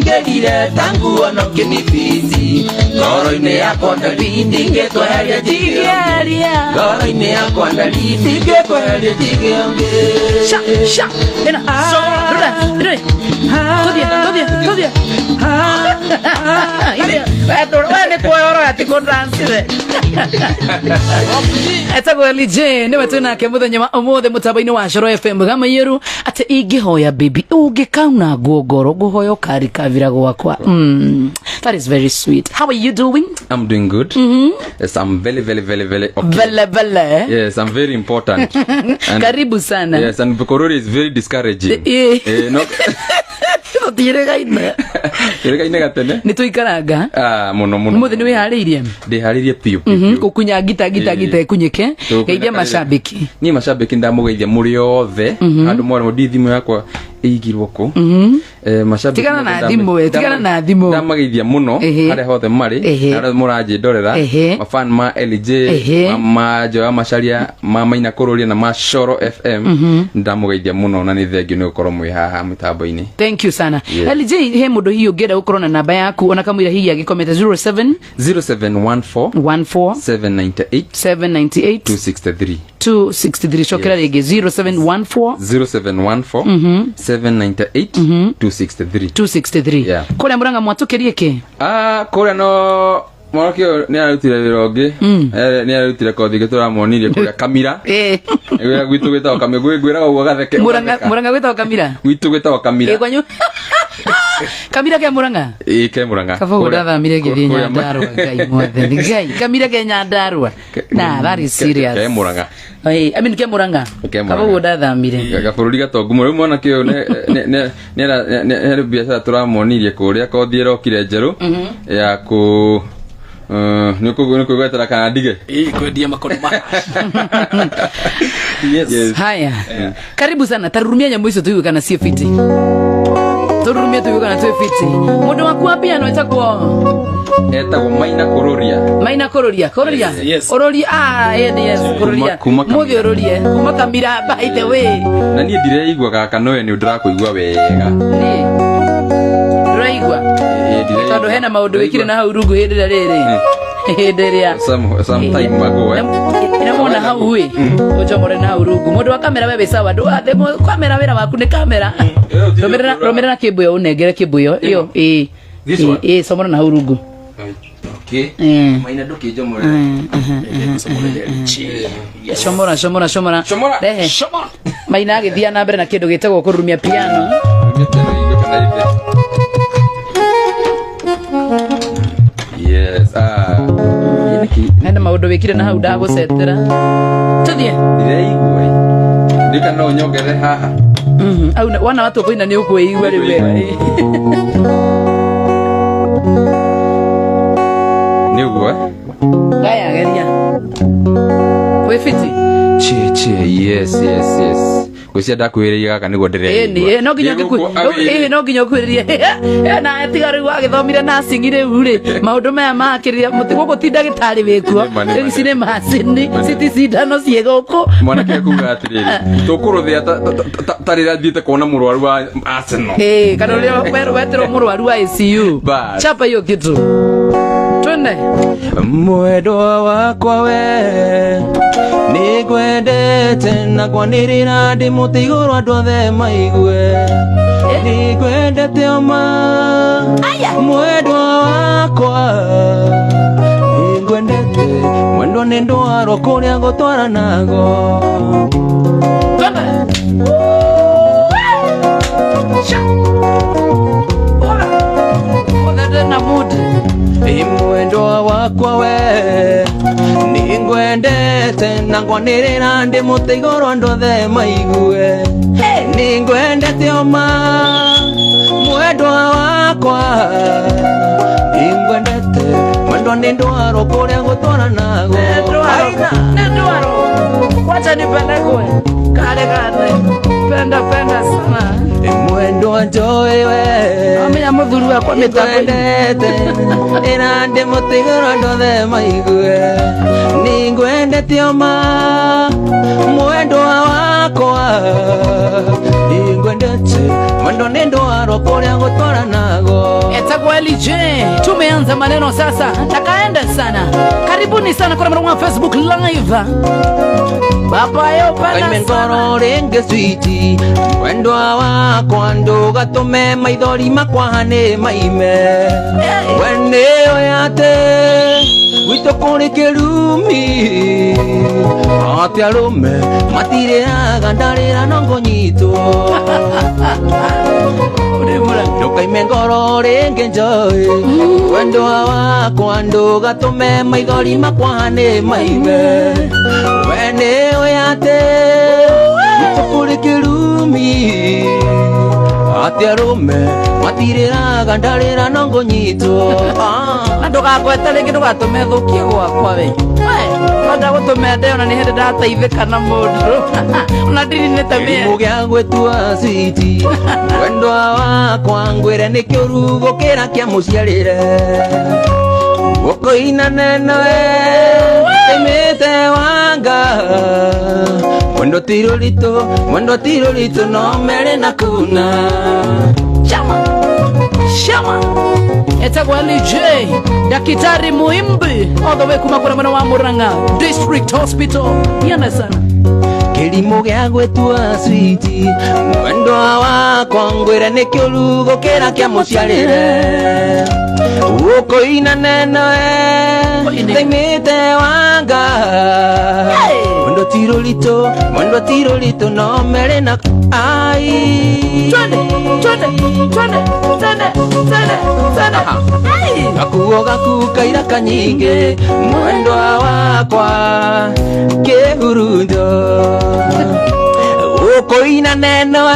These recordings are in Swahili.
Ngerire tangu ono kinifiti Goro-ine yakwa ndarindi Ngetweheria jigionge Goro-ine yakwa ndarindi Ngetweheria jigionge Sha ena Rura Todia Wene kuoro ati kondansire Etagwo Lije niwe tunake muthenya wa umuthe mutabaini wa Coro FM gama yeru ati ingihoya baby ungikauna ngoro nguhoya ukarikavira gwakwa. That is very sweet. How are you doing? I'm doing good. Yes, I'm very okay. Vele. Yes, I'm very important. Karibu sana. Yes, and Bukorori is very discouraging. No. Tirega gatene. Nituikaraga. Muno. Muthe niwe hariirie. Ndihariirie piu. Kukunya gita kunyike. Geithia mashabiki. Ni mashabiki ndamugeithia muri othe. Andu mwana ndithimu yakwa igirwo ku. Mashabiki. Tigana na thimu. Ndamageithia muno hare hothe mari. Ara muranji ndorera. Mafan ma LJ, ma Joa Macharia, ma Maina Kururia na ma Coro FM. Ndamugeithia muno na ni thengio ni gukorwo mwi haha mitambo-ini. Thank you sana. LJ he mundu hiyo ngeda gukorwo na namba yaku ona kamwira hiya gikometa 0714 798 263 shokera rege 0714 798 263. Kule Muranga mwatukerie ke? Kule no Mwanakio ni arutire wirongi ni arutire kothi gitura monirie kuria Kamira ewe gwitu gwita Kamira gwira ugo gatheke Muranga gwita Kamira gwitu gwita Kamira kwanyu Kamira ke Muranga ke Muranga kafa ndathamire githi Nyandarua ngai mwathe ngai Kamira ke Nyandarua na that is serious ke Muranga I mean ke Muranga kafa ndathamire gabururi gatongu muri mwanakio ne biashara turamonirie kuria kothi rokire njeru ya ku niko gwetera kana dige kwendia makoroma. Yes. Haya. Karibu sana tarurumia nyamu iso tuyu kana sie fiti. Tarurumia tuyu kana tuyu fiti. Mundu waku wapi etagwo Maina Kururia. Yes. Ororia yes Kururia. Muthi ororie kuma Kamira by the way. Na nie ndireigwa kaka noe ni ndirakuigwa wega. Ni. Ndiraigwa. Tondu hena maundu wikire na hau rungu hindi riri. Sometime ago ina mona hau we ujomore na hau rungu mundu wa kamera wewe sawa ndo athe kamera wera waku ni kamera romera na kibuyo unengere kibuyo iyo somora na hau rungu. Okay. Maina nduki jomore. Shomora. Maina agithia na mbere na kindu gitagwo kurumia piano. Yes. Nenda maundu wikire na hau ndagucetera. Tuthie. Ndireigwe. Ndika no nyongere haha. Au wana watu koina ni ukuigwa riwe. Niguo. Gaya geria. We fiti. Yes. Kucia ndakwiriria gaka niguo ndireigwa. No nginya kwiriria. Na etigaru wa githomire nursing riu ri. Maundu maya makiriria mutigo gutinda gitari wikuo. Cine macini citindano ciegoko. Mwanake kuga atiriri. Tukuruthia tarira thiite kuona murwaru wa Arsenal. Kana rio wetero murwaru wa ICU. Chapa hiyo kitu. Twende. Mwendwa wakwa we nigwendete na kwanirira ndi mutiguru andu othe maigue nigwendete oma mwendwa wakwa nigwendete mwendwa ni ndwaro kuria gutwara nago mwendwa wakwa we ningwendete na ngwanirira ndi mutiguru andu othe maigue ningwendete oma mwendwa wakwa ningwendete mwendwa ni ndwaro kuria gutwara nago ndwaro wacha nipende kwe kale penda sana mwendwa njoi we amenya muthuru wakwa mitapendete ina ndi mutiguru andu othe maigue ningwendete oma mwendwa wakwa ningwendete mwendwa ni ndwaro kuria gutwara nago LJ. Tumeanza maneno sasa, takaenda sana. Karibuni sana kwa mwana wa Facebook live. Baba yo pana Kaimengoro renge switi Wendwa wakwa nduga tume maithori makwa hane maime Wene oyate Wito kuri kirumi Ati arume matire agandarira nongo nyito Kaimengoro renge njoi Wendwa wakwa nduga tume maithori makwa hane maime Wene oyate Witokuri kirumi Ati arume matirira gandarira nongo nyito Nandoka kweta lingi ndugatume thukie gwakwa we Wanda gutume ndeo na ni hende ndateithika na mundu Ona ndini nitamie Mugia gwetua switi Wendwa wakwa ngwire ni kiurugo kira kia muciarire Wokoina nenawe Temete wanga Mwendo tiro lito no mere na kuna Shama Etagwa LJ Dakitari Muimbi all the way kumakura mwana wa Muranga District Hospital Yana sana Kilimo gya gwetua switi Mwendo wakwa ngwire ni kiurugo kira kia muciarire Wokoina nenawe Temete wanga Mwendo tiro lito no mere na ai Twende Gakuo kaira kanyinge Mwendo wakwa kehurundo Ukoina neno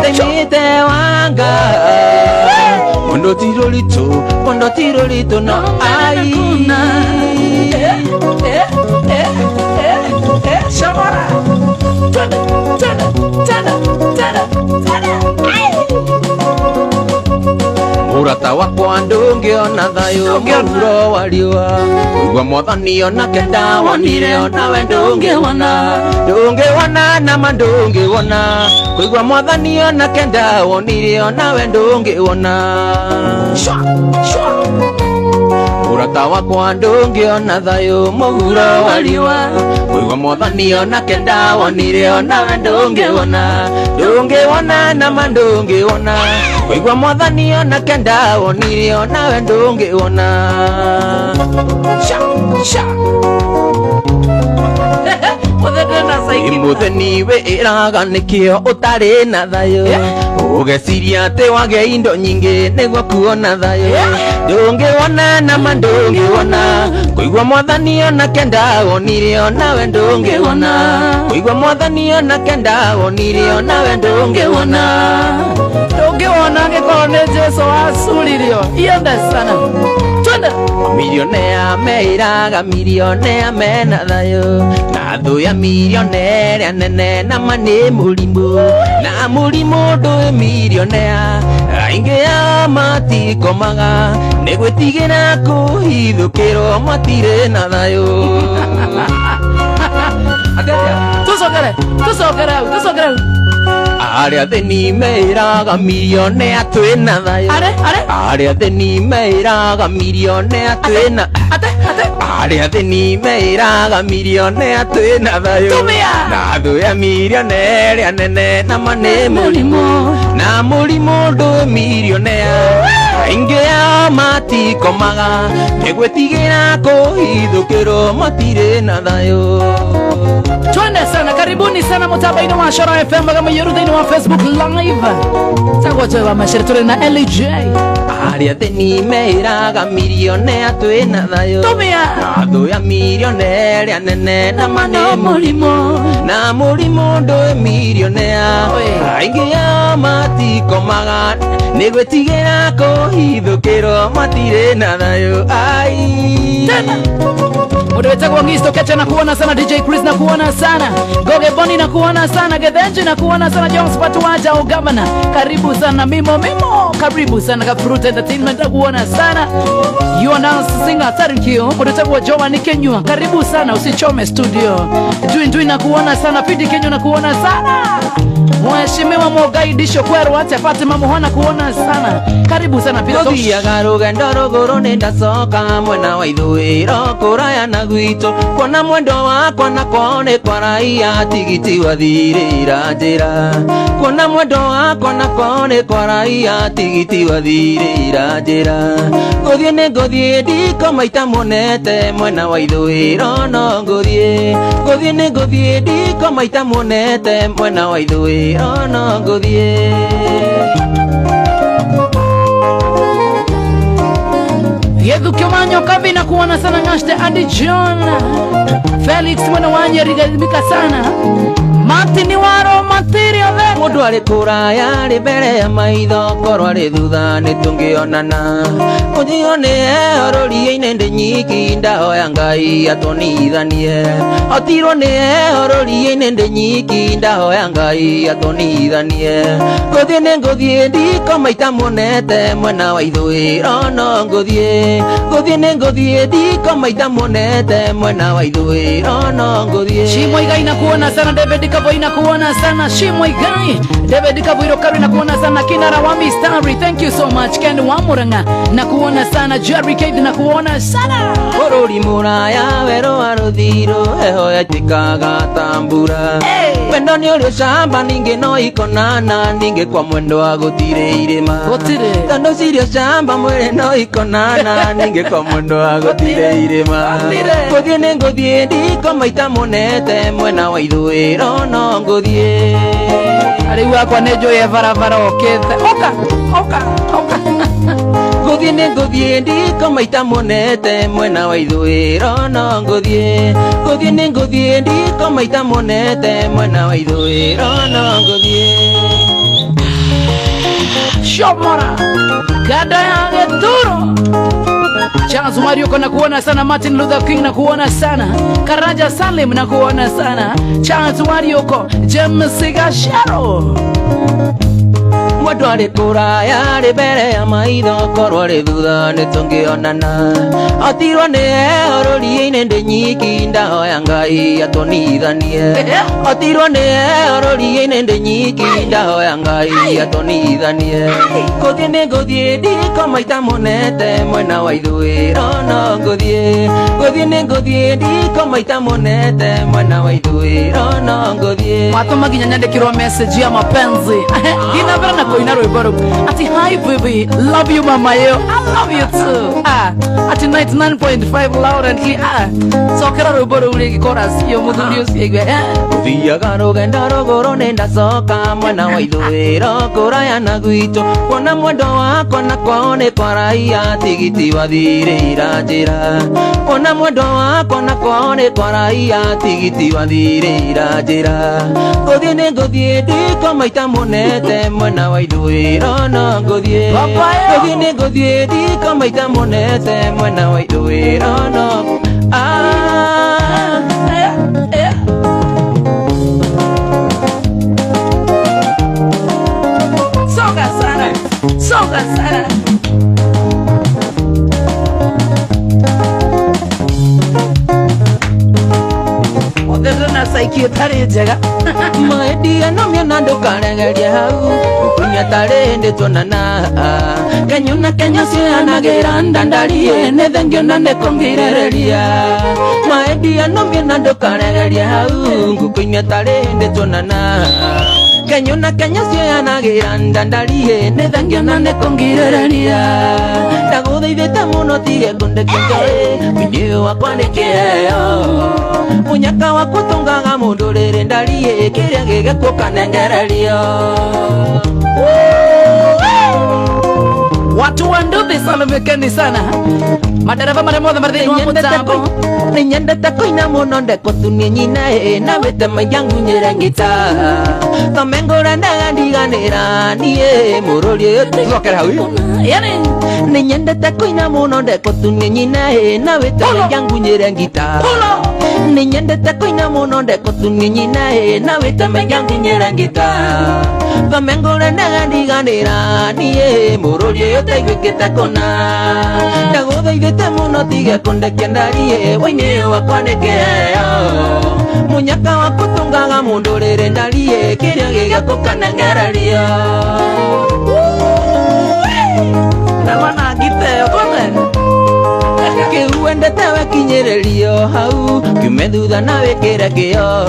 Temete wanga Mwendo tiro lito no ai Shamara Murata wakwa ndungiona thayo muro wariwa Uigwa mwathani ona kenda wonire ona we ndungiwona nama ndungiwona Uigwa mwathani ona kenda wonire ona we ndungiwona Murata wakwa ndungiona thayo muro wariwa Uigwa mwathani ona kenda wonire ona we ndungiwona nama ndungiwona Uigwa mwathani ona kenda wonire ona we ndungiwona Mutheni we iraga nikio utari na thayo Ugeciria ati wage indo nyingi niguo kuona thayo Ndungiwona nama ndungiwona Kuigwa mwathani ona kenda wonire ona we ndungiwona Kuigwa mwathani ona kenda wonire ona we ndungiwona Ndungiwona ngikoro ni Jesu wacuririo Iende sana Twende Milionea meiraga milionea mena thayo Na thu ya milionea nene na mani murimu Na murimu ndu milionea Aingi ya matikomaga Nigwitigira kuhithukirwo matire na thayo Tusogere Aria theni meiraga milionea twina thayo Aria theni meiraga milionea twina Aria theni meiraga milionea twina thayo Na thu ya milionea nene na mane murimu Na murimu ndu milionea Aingi ya matikomaga Nigwitigira kuhithukirwo matire na thayo Twende sana karibuni sana mutabaini wa Shoro FM kama yerudini wa Facebook live Sagwa wa mashirikuri na LJ Aria theni meiraga milionea twina thayo Na thu ya milionea nene na mane murimu Na murimu ndu milionea Aingi ya matikomaga Nigwitigira kuhithukirwo matire na thayo ai Udaweta kwa Ngisto Kecha na kuona sana, DJ Chris na kuona sana, Goge Boni na kuona sana, Gethenji na kuona sana, Jones Patuwaja o Governor karibu sana, Mimo karibu sana, Fruit Entertainment na kuona sana, You are Dance Singer thank you. Udaweta kwa Joani Kenyua karibu sana, usichome studio, Jui na kuona sana, Pidi Kenyo na kuona sana, Mheshimiwa Mogai Disho Kweru acha Fatima Muhana kuona sana, karibu sana pia. Gothia garugendo ruguru nenda soka mwena wa ithuiro kuraya na gwito kuona mwendo wakwa na kone kwa raia tigiti wathirira njira kuona mwendo wakwa na kone kwa raia tigiti wathirira njira guthie ndiko maita monete mwena wa ithuiro no nguthie ndiko maita monete mwena wa ithuiro no nguthie Yedu Kyomanyo Kabi na kuona sana, Ngashte Adi John Felix mwana wanye rigalimika sana, Martin Waro material mundu ari kuraya ri mbere ya maitho korwo ari thutha ni tungionana kunyione orori-ine ndi nyiki ndahoya Ngai atonithanie otirwo ni orori-ine ndi nyiki ndahoya Ngai atonithanie nguthie ndiko maita monete mwena wa ithuiro no nguthie ndiko maita monete mwena wa ithuiro no nguthie Shimo Igai na kuona sana, David Kavo ina kuona sana, Shimo Igai David Kavo Kari na kuona sana, Kinara Wami Starry thank you so much, Ken Wamuranga na kuona sana, Jerry Cade na kuona sana, Orori muraya wero waruthiro heho yatikaga tambura wendo ni uri shamba ninge no ikonana ninge kwa mwendo wa gutire irima tando sirio shamba mwere no ikonana ninge kwa mwendo wa gutire irima nguthie ndiko maita monete mwena wa ithuiro no nguthie ari wakwa nejo ye varavara okete oka nguthie ndiko maita monete mwena wa ithuiro no nguthie ndiko maita monete mwena wa ithuiro no nguthie Shomora Gada ya Geturo Charles Mario na kuona sana, Martin Luther King na kuona sana, Karaja Salim na kuona sana, Charles Mario James Gasharo mundu ari kuraya ri mbere ya maitho korwo ari thutha ni tungionana otirwo ni orori-ine ndi nyiki ndahoya Ngai atonithanie otirwo ni orori-ine ndi nyiki ndahoya Ngai atonithanie nguthie ndiko maita monete mwena wa ithuiro no nguthie ndiko maita monete mwena wa ithuiro no nguthie watuma ginya nyandikirwo message ya mapenzi ina bana koina rwiboro ati hi baby love you mama yo I love you too ati 99.5 loud and clear sokera rwiboro uri chorus yo muthuri usiegwe thiaga rugendo ruguru nenda soka mwena wa ithuiro kuraya na gwito kuona mwendo wakwa na kwao ni kwa raia tigiti wathirira njira kuona mwendo wakwa na kwao ni kwa raia tigiti wathirira njira nguthie ndiko maita monete mwena wa ithuiro no nguthie ndiko maita monete mwena wa ithuiro no Soga sana Oderna saikio tare njega Maedia no miona ndukaregeria hau kunya tare ndi tonana Kenya cianagira ndandarie ne thengio na ne kongirereria Maedia no miona ndukaregeria hau kunya tare ndi tonana Kenya cianagira ndandarie ne thengio na ne kongirereria Ndaguthaithite muno tige kundekenje video wakwa nikeo Munyaka wa kutungaga mundu riri ndarie kiria gigekuo kanengererio watu wa Nduthi salamikeni sana madereva maremothe marithini wa mutambo ninyendete kuina muno ndekotunie nyina na wite mayangu nyirengita tomengura ndagandiganira nie mururi twokera hau yani ninyendete kuina muno ndekotunie nyina na wite mayangu nyirengita ninyendete kuina muno ndekotunie nyina na wite mayangu nyirengita tomengura ndagandiganira nie mururi utaigwikite kona ndaguthaithite muno tige kundekia ndarie waine wakwa nikeo munyaka wakutungaga mundu riri ndarie kiria gigakukanengerario nawana giteo kone kiuendete wekinyiririo hau kiume thutha na wikire kio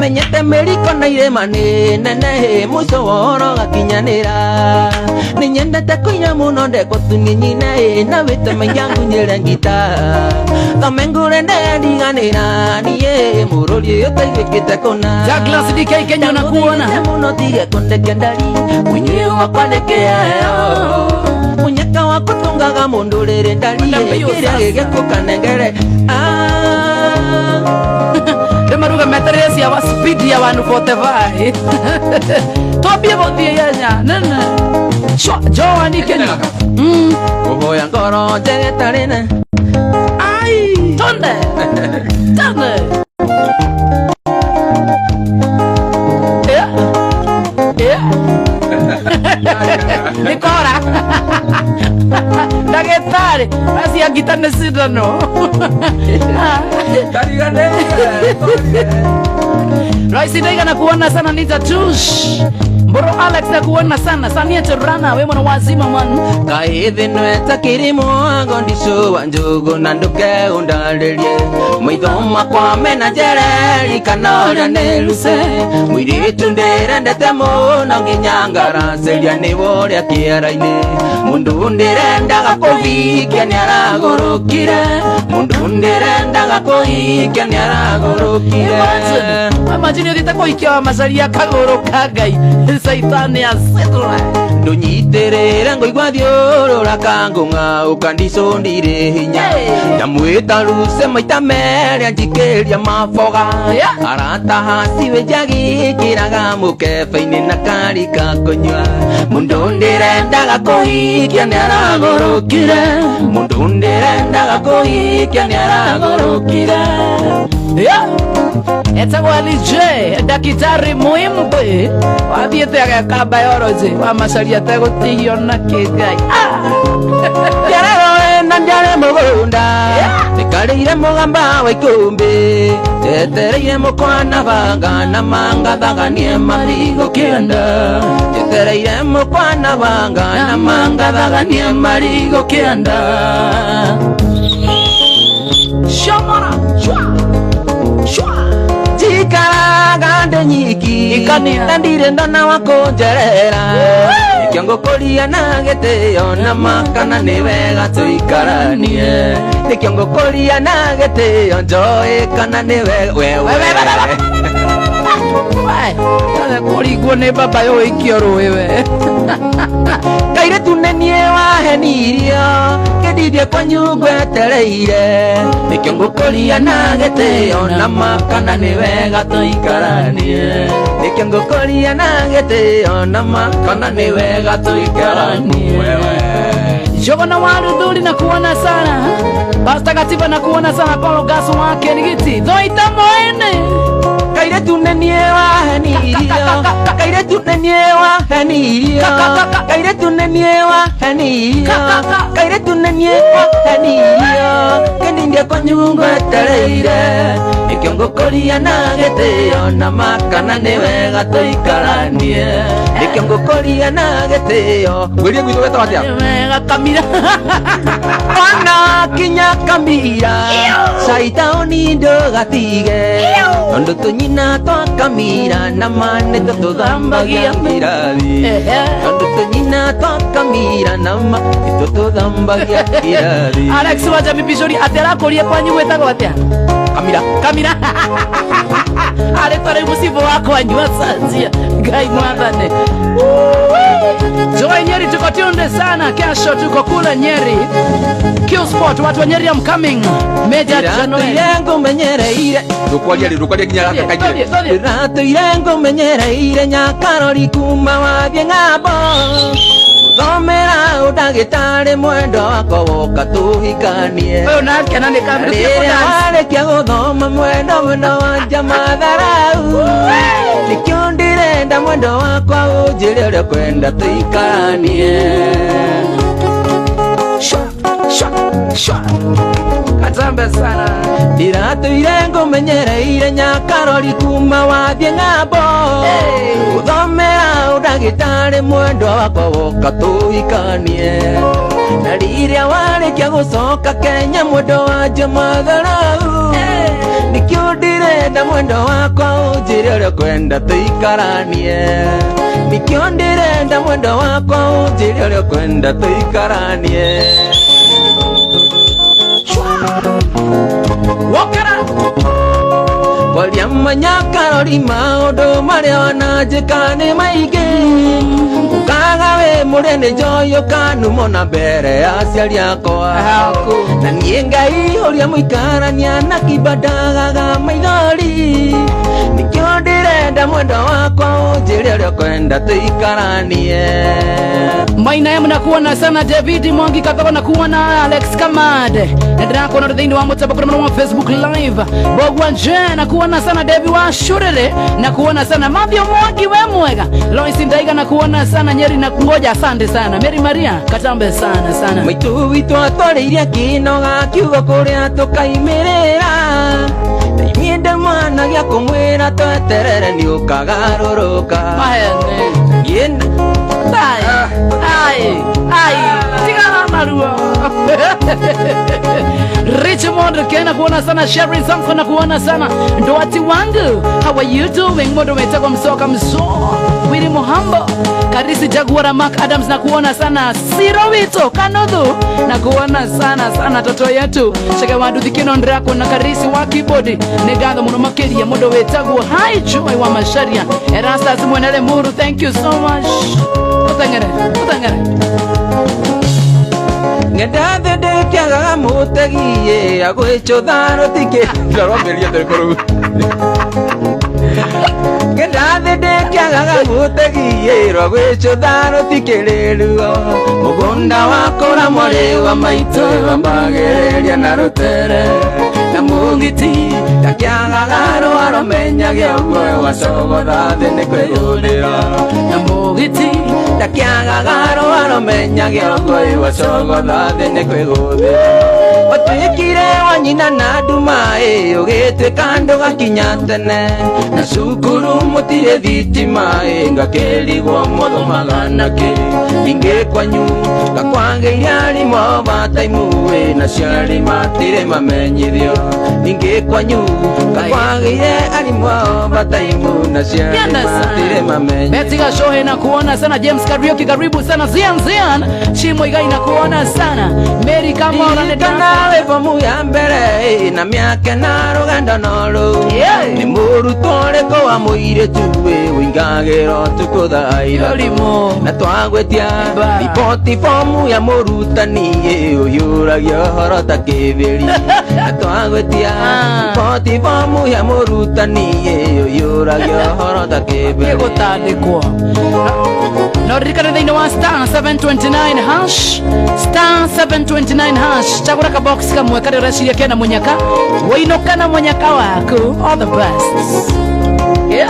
menyete miriko na irima ni nene muico woro gakinyanira ninyendete kuina muno ndekotunie nyina na wite mayangu nyirengita tomengure ndendiganira nie mururi utaigwikite kona Douglas DK Kenya nakuona muno tige kundekia ndari winyi wakwa nikeo munyaka wakutungaga mundu riri ndarie kiria gigikukanengere maruga meteresi ya speed ya 145 tobie bothie yenya nene Joani Kenya kuhoya ngoro njegetarine ai tonde Nikora Ndagĩtarĩ acia ngita nĩ cindano Raisi ndaigana kuona sana Nita Tush Mburu Alex na kuona sana Sania Turana we mwana wazima manu Kaithi nweta kirimo Gondisho wa njugu na nduke undaririe Maithoma kwa mena jereri Kanoria niruse Mwiritu ndirendete muno Nginyangara seria ni woria kiara-ini Mundu ndirendaga kuhikia ni aragurukire Mundu ndirendaga kuhikia ni aragurukire Imagine uthiĩte kũhikia macaria kagũrũ ka Ngai Saitani acetũra ndunyitirire ngoigua thiũrũra kangũng'a ũkandico ndirĩ hinya ndamwĩta ruce maita merĩ anjikĩria maboga arataha ciwe njagĩkĩraga mũkebe-inĩ na karika kũnyua mũndũ ndĩrendaga kũhikia nĩ aragũrũkire mũndũ ndĩrendaga kũhikia nĩ aragũrũkire etagwo LJ ndagĩtarĩ Mwimbe wathiĩte ageka biology wa macaria ategũtihio na kĩngai njarĩroe na njarĩ mũgũnda nĩkarĩire mũgamba wa ikũmbĩ njetereire mũkwana banga na mangathaganie marigo kĩanda njetereire mũkwana banga na mangathaganie marigo kĩanda Shamara jikaraga ndĩ nyiki na ndirĩ ndona wa kũnjerera ikio ngũkũria na gĩtĩo na makana nĩ wega tũikaranie ikio ngũkũria na gĩtĩo njoĩ kana nĩ kũringwo nĩ baba yũikio rũĩ we kairĩtu nĩ niĩ wahenirio kĩndithie kwanyu ngwetereire nĩkĩo ngũkũria na gĩtĩo na makana nĩ wega tũikaranie nĩkĩo ngũkũria na gĩtĩo na makana nĩ wega tũikaranie Jogona wa Ruthuri na kuona sana Pastor Katiba na kuona sana Paulo Gaso wa Kerigiti Thoita Moene kairĩtu nĩ niĩ wahenirio kairĩtu nĩ niĩ wahenirio kairĩtu nĩ niĩ wahenirio kairĩtu nĩ niĩ wahenirio kĩndithie kwanyu ngwetereire nĩkĩo ngũkũria na gĩtĩo na makana nĩ wega tũikaranie nĩkĩo ngũkũria na gĩtĩo gwĩrie gwitũ wetwo atĩa wega Kamira ona kinya Kamira caitaũni ndũgatige tondũ tũnyina twa Kamira na mane tũtũthambagia mĩrathi tondũ tũnyina twa Kamira na tututhambagia kirathi. Alex wacha mibicori atera korie kwanyu gwetagwo atia Kamira ale tore musibo wako anywa sanzia gai mwathane. Joy Nyeri tuko tunde sana, kesho tuko kula Nyeri Q Sport, watu wa Nyeri am coming Meja January yangu menyereire rukwaria kinya kakaire rato yangu menyereire nyakarori kuma wathie ng'ambo thomera udagitari mwendo wako woka tuhikanie oyo nake nani kambi kia guthoma mwendo wa matharau nikio ndirenda mwendo wakwa unjire uria kwenda tuikanie katambe sana ndiratuire ngumenyereire nyakarori kuma wathie ng'ambo uthomera udagitari mwendo wakwa woka tuikanie na riria warikia gucoka Kenya mwendo wa matharau nikio ndirenda mwendo wakwa unjire uria kwenda tuikaranie nikio ndirenda mwendo wakwa unjire uria kwenda tuikaranie Wakara Walia manyakarori maundu maria wananjika ni maingi ukaga we murene njoyo kanumona mbere ya aciari akwa na niĩ Ngai uria muikarania na kibandagaga maithori nikio ndirenda mwendo wakwa unjire uria kwenda tuikaranie. Maina mnakuona sana David Mwangi kakako nakuona Alex Kamade na kuona thini wa mtaba kwa Facebook live Bogwa Je nakuona sana David wa Shurele nakuona sana Mavyo Mwangi we mwega Lois Ndaiga nakuona sana Nyeri na kungoja asante sana Mary Maria katambe sana maitu witu atwariria kinoga kiugo kuria tukaimirira Nienda mwana gya kumwira tweterere ni ukagaruruka mahene yenda ai tigana maruo Richmond kena kuona sana Sherry Zanko na kuona sana Ndoati wangu how are you doing modo metako msoka Wili Muhambo Karisi Jaguara Mark Adams na kuona sana Sirovito Kanodhu na kuona sana toto yetu Shaka wadu thikino ndrako na Karisi wa keyboard Negado muno makeria modo wetagu Hi Joy wa Masharia Erastas Mwenele Muru thank you so much Utangere Ngedathe ndekiagaga mutegie agwichutha rutike ndaromeria ndekoru Ngedathe ndekiagaga mutegie agwichutha rutike riruo mugunda wakora muri wa maitu wambagereria na rutere na mugiti ndakiagaga rwaro menyage ogwe wacogotha thi ni kwiyurira na mugiti ndakiagaga rwaro menyage ogwe wacogotha thi ni kwiguthira watwikire wanyina na nduma ugitwika ndugakinya tene na cukuru mutire thitima ngakirigwo muthumaga naki ingi kwanyu ngakwangeire arimo bataimu na ciari matire mamenyithio ingi kwanyu ngakwangeire arimo bataimu na ciari matire mamenyithio Betiga Shohe na kuona sana James Kariuki karibu sana Zian Chimo Igai na kuona sana Mary Kamora nawe bomu ya mbere na miaka na ruganda noru ni murutwo reko wa muire tuwe wingagero tukuthaira na twagwetia ripoti fomu ya murutani uyuragia horo ta kibiri na twagwetia ripoti fomu ya murutani uyuragia horo ta kibiri gutandikwo no rikana thini wa star 729 hash star 729 hash chagura ka box kamwe kare reciria kena munyaka wainokana munyaka waku all the best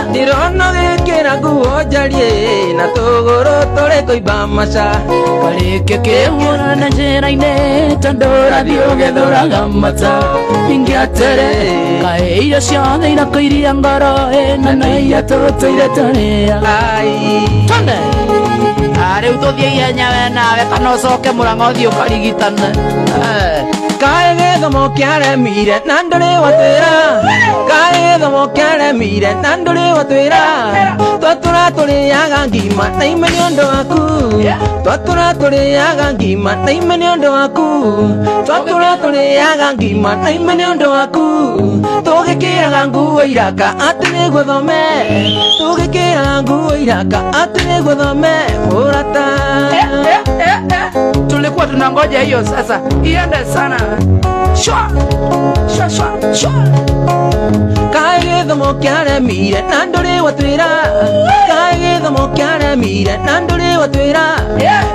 ndirona gikira nguo njarie na tuguru turi kuimba maca karike kihura na njira-ini tondu rathi ugithuraga mata ingiatere kaeire ciothe irakuiria ngoro na naia tutuire turia tonde riu tuthie ihenya we nawe kana ucoke murango thie ukarigitane Kae githomo kiaremire na nduri watwira Kae githomo kiaremire na nduri watwira Twatura turiaga ngima na ime ni undu waku Twatura turiaga ngima na ime ni undu waku Twatura turiaga ngima na ime ni undu waku Tugikiraga nguo iraka ati ni guthome Tugikiraga nguo iraka ati ni guthome murata Tulikuwa tunangoja hiyo sasa iende sana. Shwa shwa shwa shwa. Kae githomo kiaremire na nduri watwira Kae githomo kiaremire na nduri watwira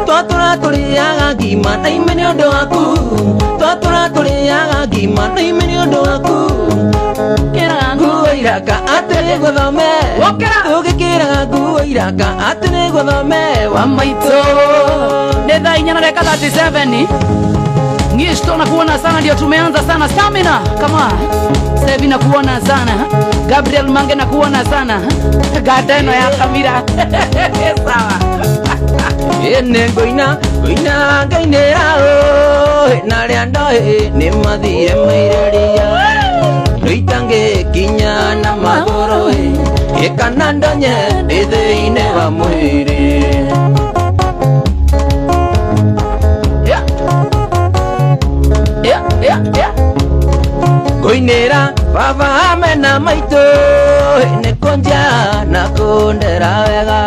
Twatura turiaga ngima na ime ni undu waku Twatura turiaga ngima na ime ni undu waku Kiraga nguo iraka ati ni guthome Tugikiraga nguo iraka ati ni guthome wa maito Ni thaa 4:37. Ngisto na kuona sana ndio tumeanza sana. Stamina kama Sevi na kuona sana. Gabriel Mange na kuona sana. Gadeno ya kamera. Sawa. Ene goina ngainera o na riando ni mathire maireria Ritange kinya na magoro ekana ndonye thiine wa mwiri Goinera baba amena maito ni konja na kundera wega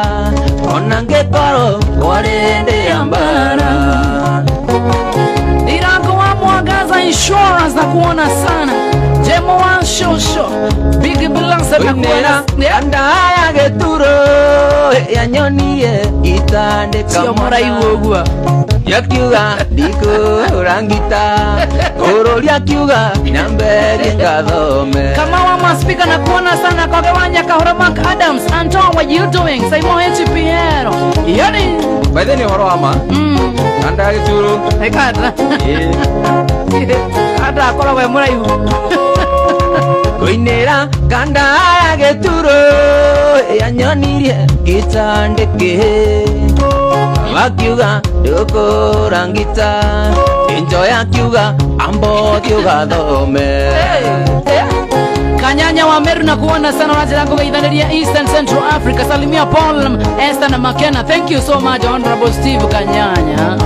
ona ngekoro kwarende ambara Nirango wa Mwangaza Insurance na kuona sana. Jemo wa shosho Big Balance na kuona anda ya geturo ya nyonie itande sio mora iwogwa yakiuga diko rangita ororia kiuga nambere ngathome kama wa maspika na kuona sana kwa gawanya kahora Mark Adams. Anton, what you doing? Simon HPR yani by the way horo ama anda ya geturo ekata ada akora we mora iwu Goinera kanda ya geturo ya nyonirie itandike Wakiuga doko rangita Enjoy akiuga ambo kiuga thome Kanyanya wa Meru na kuona sana. Wajira kuga idhaneria Eastern Central Africa. Salimia Paul, Esther na McKenna. Thank you so much Honorable Steve Kanyanya.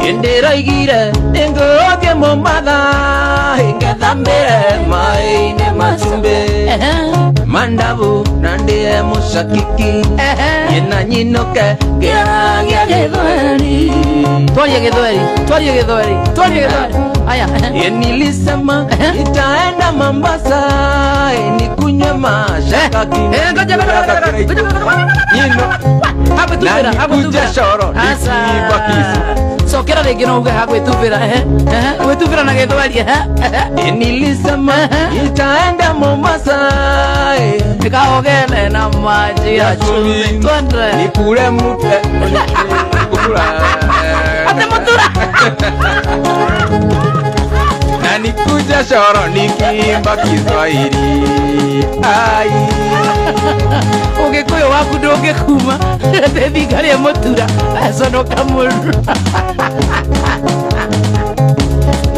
Endera igire engoke Mombasa Ingethambire maine machumbe Mandavu nandie mushakiki Yena nyinoke geragia githweri Twarie githweri Aya Nilisema itaenda Mombasa nikunywe mashakaki Nakuja shoro Sokera rege no uga hagwetubira wetubira na gethwari Nilisema itaenda Mombasa nikaogele na maji ya chumvi twende nikule mute ate mutura na nikuja shoro nikimba Kiswahili ai ugikuyo waku ndungikuma thigari mutura aconoka muru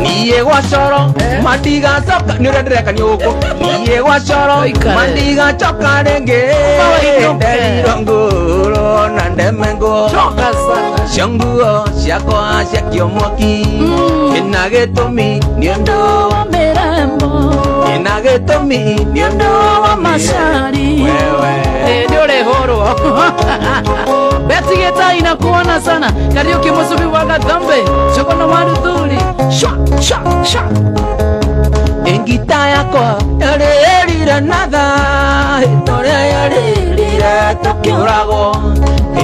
niye gwa coro mandigacoka ni urenderekania guku niye gwa coro mandigacoka ringi nderiro nguro na ndemengo cionguo ciakwa ciakio mwaki ina gitumi ni undu wa mirembo ina gitumi ni undu wa macari ndi urihurwo Beti Geta inakuona sana. Kariuki Musubi waga dhambe Chokono maruthuri Shwa, shwa, shwa Engita yakwa yarerira natha Itoria yarerira tukiurago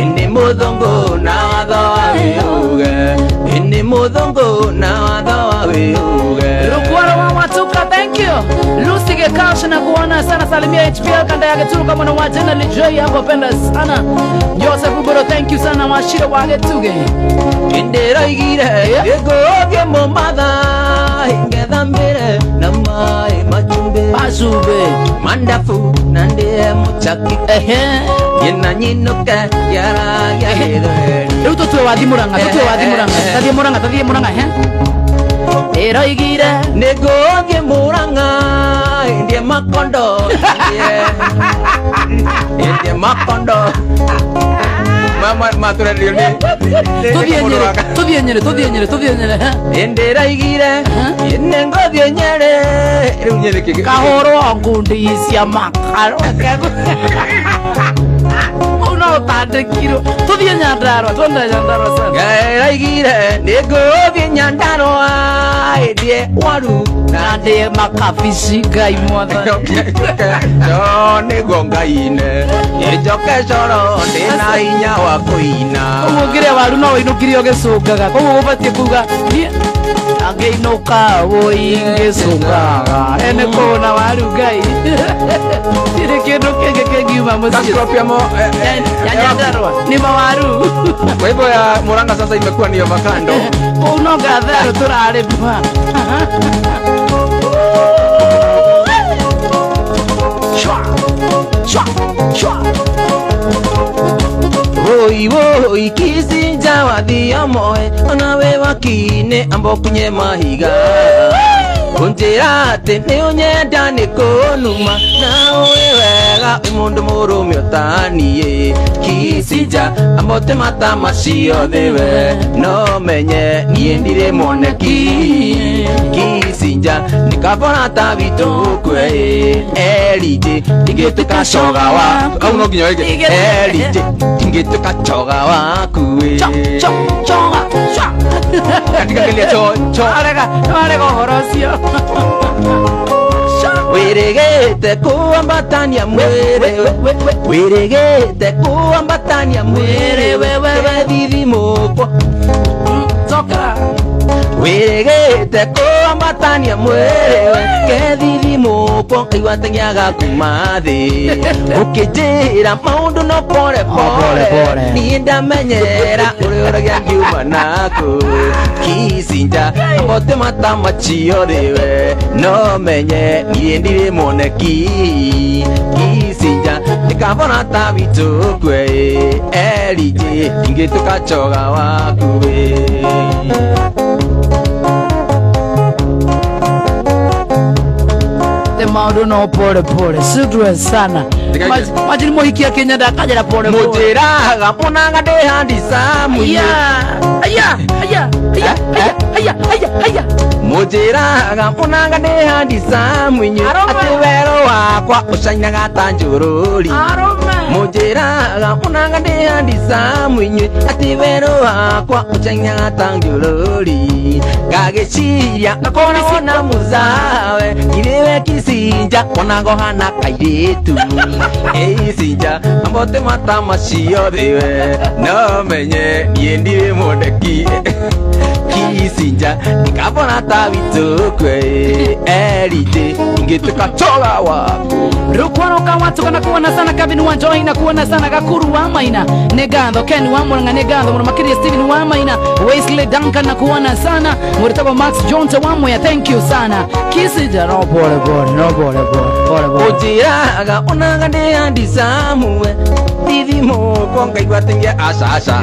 Ini muthungu na watho wa wiuge Ini muthungu na watho wa wiuge Rukwaro wa Matuka, thank you. Lucy Gekasha na kuona sana. Salimia HPL kanda ya Geturu kama na wajena Lijoi hapo penda sana. Joseph Uburo, thank you sana. Washira wa Getuge Indira igire Egoge Mombasa Ingethambire na mai machumbe Pasube Mandafu nandie muchaki Yena nyinuke yara ya githweri Leo tutwe wathi Muranga, tutwe wathi Muranga. Tathie Muranga, tathie Muranga Eroigire Negothie Muranga Indie Makondo Indie Makondo Mama matura rioni Tuthianyere Enderaigire Nengothie Nyere Nyere kiki Kahoro ngundi cia makaro Uno tandikiro Tuthie Nyandarua sana Enderaigire Negothie Nyandarua Indie waru Nande makabici ngai mwathani nĩguo ngaine nĩnjoke coro ndĩna hinya wa kũina ũguo ngĩrĩa waru no wĩinũkire ũgĩcũngaga koguo ũbatiĩ kuga angĩinũka ũingĩcũngaga ene kũna waru ngai tirĩ kĩndũ kĩngĩ kĩngiuma mũciĩ Nyandarua nĩ mawaru kwa hivyo ya Murang'a sasa imekuwa ni avocado kũu no ngatherũ tũrarĩma Woi Kisinja wathia moe ona we wakine ambo kunye mahiga Unjira ati ni unyenda ni kunuma na uwe wega mundu murume utanie Kisinja ambote mata macio thiwe no menye nie ndire moneki Kisinja nikabona ta bitukwe elije ingetuka shoga wa au no nginya wege elije ingetuka choga waku choga katika kile cho arega horocio Wiregete kuambatania mwere Wiregete kuambatania mwere wewe thithimukwo Zoka Wiregete kuambatania mwere kethithimukwo igwatengiaga kuma thi ukijira maundu no pole pole ni ndamenyera urioragia ngiuma naku Kisinja mbote mata machio thiwe no menye nie ndire moneki Kisinja nikabona ta bitukwe elije ingituka choga waku maundu no pole sidwe sana majini mohikia Kenya ndakajera pole mujiraga munaga ndihandisa muye aya mujiraga munaga ndihandisa mwinyu ati wero wakwa ucainaga ta njururi mujiraga munaga ndihandisa mwinyu ati wero wakwa ucainaga ta njururi ngagiciria ngakona wona muzawe iriwe Kisinja onago hana kairitu Kisinja ambote mata macio thiwe no menye nie ndire mondeki Kisinja nikabona ta bitukwe elite ingituka choga waku rukwanoka watu kana kuona sana Kevin wa Joy na kuona sana Gakuru wa Maina Negatho Ken wa Murang'a Negatho muno makiria Steven wa Maina Wesley Duncan na kuona sana Muritabo Max Jones wa Moya thank you sana Kisinja no pole ujiraga onaga ndihandisa muwe thithimukwo ngaigwatengia aca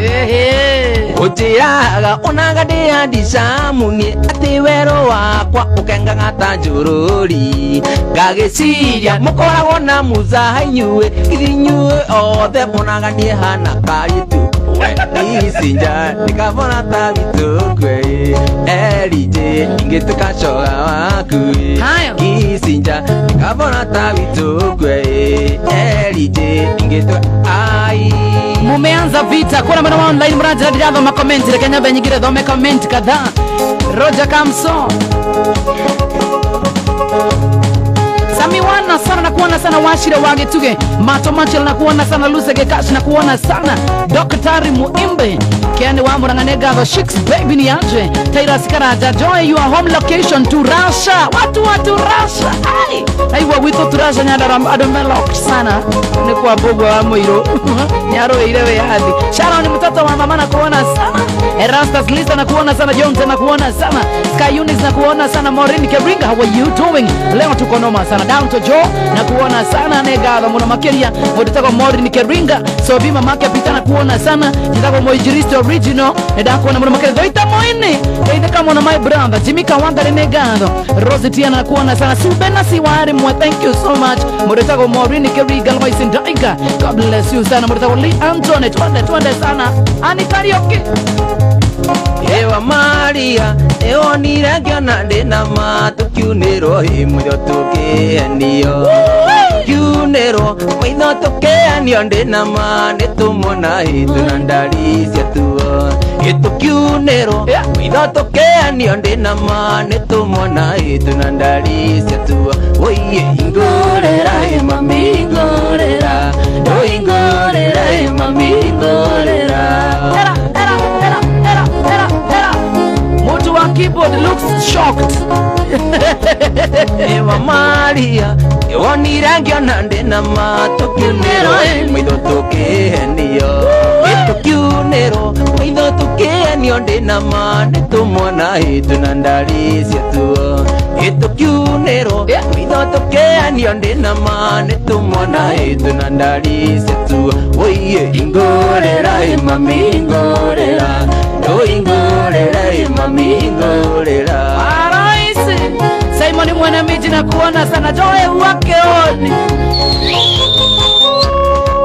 ujiraga onaga ndihandisa munie ati wero wakwa ukengaga ta njururi ngagiciria mukoragwo na muzaha inyuĩ ithinyuĩ othe munaga nie hana karitu Kisinja nikabona ta bitukwe elije ingituka choga waku Kisinja nikabona ta bitukwe elije ingituka ai mumeanza vita kuna mwana online mranja ndiradho ma comment reke nyabe nyingire thome comment kadhaa Roger Kamso Samiwana sana na kuona sana Washira Wagetuge Mato Machel na kuona sana Lusege Kash na kuona sana Daktari Muimbe Kiani wa Murang'a Negatho Shicks baby ni aje Taira Sikaraja Joy your home location to Russia watu Russia ai aiwa wito to Russia Nyandarua adomelok sana ni kwa bogo wa Moiro nyaro ilewe hadi Sharon ni mtoto wa mama na kuona sana Erastus Lisa na kuona sana Jones na kuona sana Sky Unis na kuona sana Maureen Keringa how are you doing leo tuko noma sana Down to Joe na kuona sana Negatho muno makiria mutako Maureen Keringa so bima make pita na kuona sana nitako Moijiristo original nenda kuona muno makiria doita moine nenda mwana my brother Jimika Wangari Negado Rosie Tiana kuona sana Subena Siwari mwa thank you so much Muretago Morini Keriga Lois Ndaiga God bless you sana Muretago Lee Antone twende sana Ani karaoke Ewa Maria Ewa niragyo na ndena matu Kiunero himuyo tukienio Kiunero Mwitho tukienio ndena ma Netumona hitu na ndari siatuo Itu kiunero Mwitho tukienio ndena ma Netumona hitu na ndari siatuo Oye ingorera mami ingorera ingorera mami ingorera Moto wa keyboard looks shocked. Ewa Maria Ewa niragyo na ndena mato Kiunero Mwitho tukienio Itu kiunero Mwitho tukienio ndena ma Netumona hitu na ndari siatuo Itu kiunero Mwitho tukienio ndena ma Netumona hitu na ndari siatuo Oye ingorera mami ingorera ingorera mami ingorera Araisi Simon mwana miji na kuona sana Joe wake oni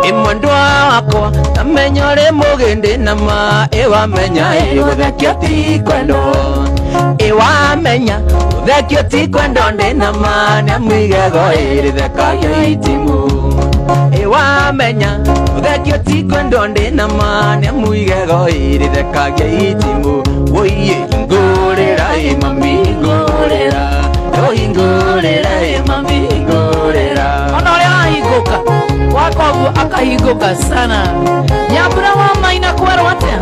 Imwandwa wako Tamenyore mugende nama Ewa menya Udhekio tikwendo Ewa menya Udhekio tikwendo Nde nama Namwigego Iridhekagyo itimu Ewa menya Udhekio tikwendo Nde nama Namwigego Iridhekagyo itimu Oye ingorera mami ingorera ingorera mami ingorera Onore ahiguka Wakogu akahiguka sana Nyabura wa maina kuwero watea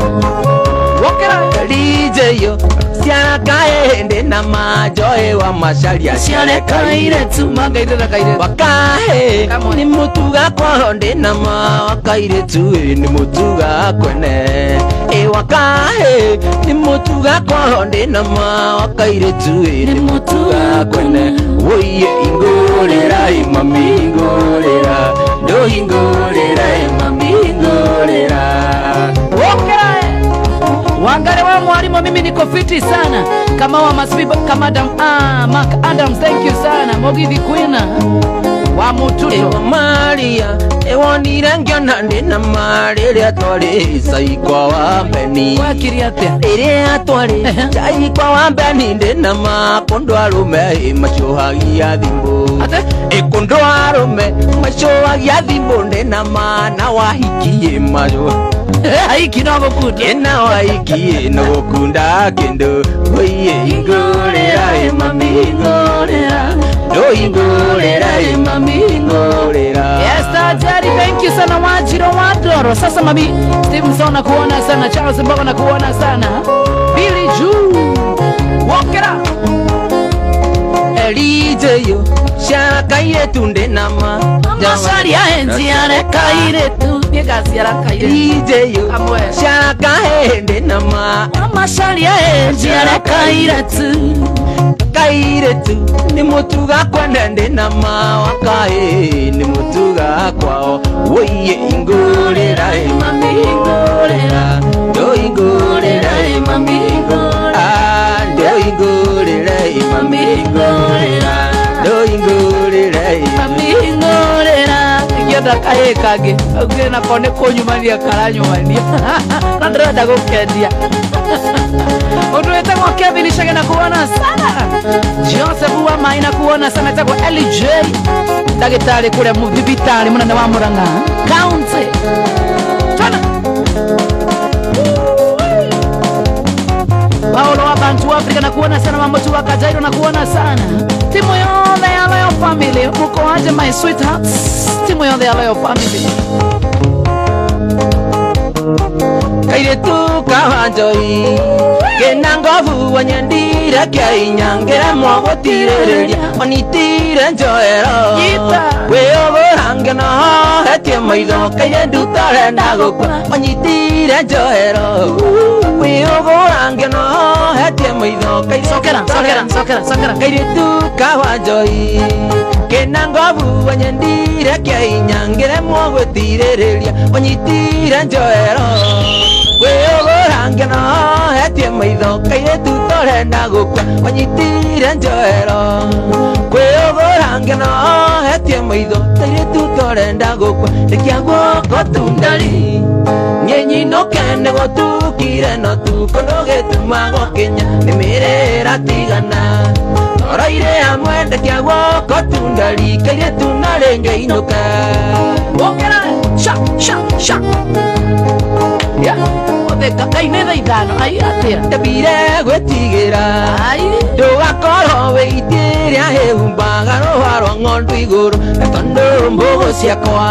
Wakera DJ yo Siana kae Nde nama Joe wa masharia Siane kaire tu Magaire na kaire Wakahe Ni mutuga kwa Nde nama Wakaire tu Ni mutuga kwene Wakahe Ni mutuga kwa Nde nama Wakaire tu Ni mutuga kwene Oye ingorera mami ingorera Do ingorera mami ingorera Wakera Wangare wa mwalimu mimi niko fiti sana Kama wa masibi kama Adam Mark Adams thank you sana Mogithi Queen wa mututo Ewa Maria Ewa nirangyo na ndena marere atware Saikwa wa mbeni Wakiri atea Ere atware Saikwa wa mbeni ndena ma Kondo arume Mashohagi ya dhimbo Kondo arume Mashohagi ya dhimbo ndena ma Na wahikie majo Haiki no gukunda Ena wahikie no gukunda kendo Oye ingorera mami ingorera Do ingorera mami ingorera Esther Jerry thank you sana Wajiro Wadoro Sasa mami Stevenson na kuona sana Charles Mbogo na kuona sana Billy Ju Walkera Elijeyo Shara kaire tunde nama Masari ya enzi ya kaire tu Nyegasi ya kaire Elijeyo Shara kaire nama Masari ya enzi ya kaire tu Kaire tu Ni mutuga kwa nende nama Wakae Ni mutuga kwao Oye ingorera mami ingorera Do ingorera mami ingorera Do ingorera mami ingorera Do ingorera mami ingorera Ngienda kae kage Ugire na kone konyumania karanyumania Nandreda gukendia Undu etagwo Kevin Ishage na kuona sana Joseph wa maina kuona sana etagwo LJ Dagitari kule muvibitari munene wa Murang'a County Twana Paulo wa Bantu Africa na kuona sana Mamotu wa Kajairo na kuona sana Timu yonde ya Loyal Family Muko aje my sweethearts Timu yonde ya Loyal Family Kaire tu kawanjoi Kena ngovu wanyandira kia inyangera mwago tirereria Onitire njoero Weogorange no hetie maitho Kaire ndutare ndagukwa Onitire njoero Weogorange no hetie maitho Sokera Kaire tu kawanjoi Kena ngovu wanyandira kia inyangera mwago tirereria Onitire njoero Weogorange no hetie maitho Kaire tuto torenda gukwa wanyitire njoero kwĩũgũra ngeno hetie maitho tairĩtu torenda gukwa rekia guoko tundari nyenyinoke nĩguo tukire no tukono gĩtuma gũkinya nĩmĩrĩra tigana Oraire amwe ndekia guoko tundari kairĩtu na rĩngĩ inũka Wongera sha sha sha Ya Otheka kaine tha ithano ai atia Ndabire gwĩtigĩra ndũgakorwo wĩitĩrĩa hĩhumbaga rũa rwa ng'ondu igũrũ na tondũ mbũgũ ciakwa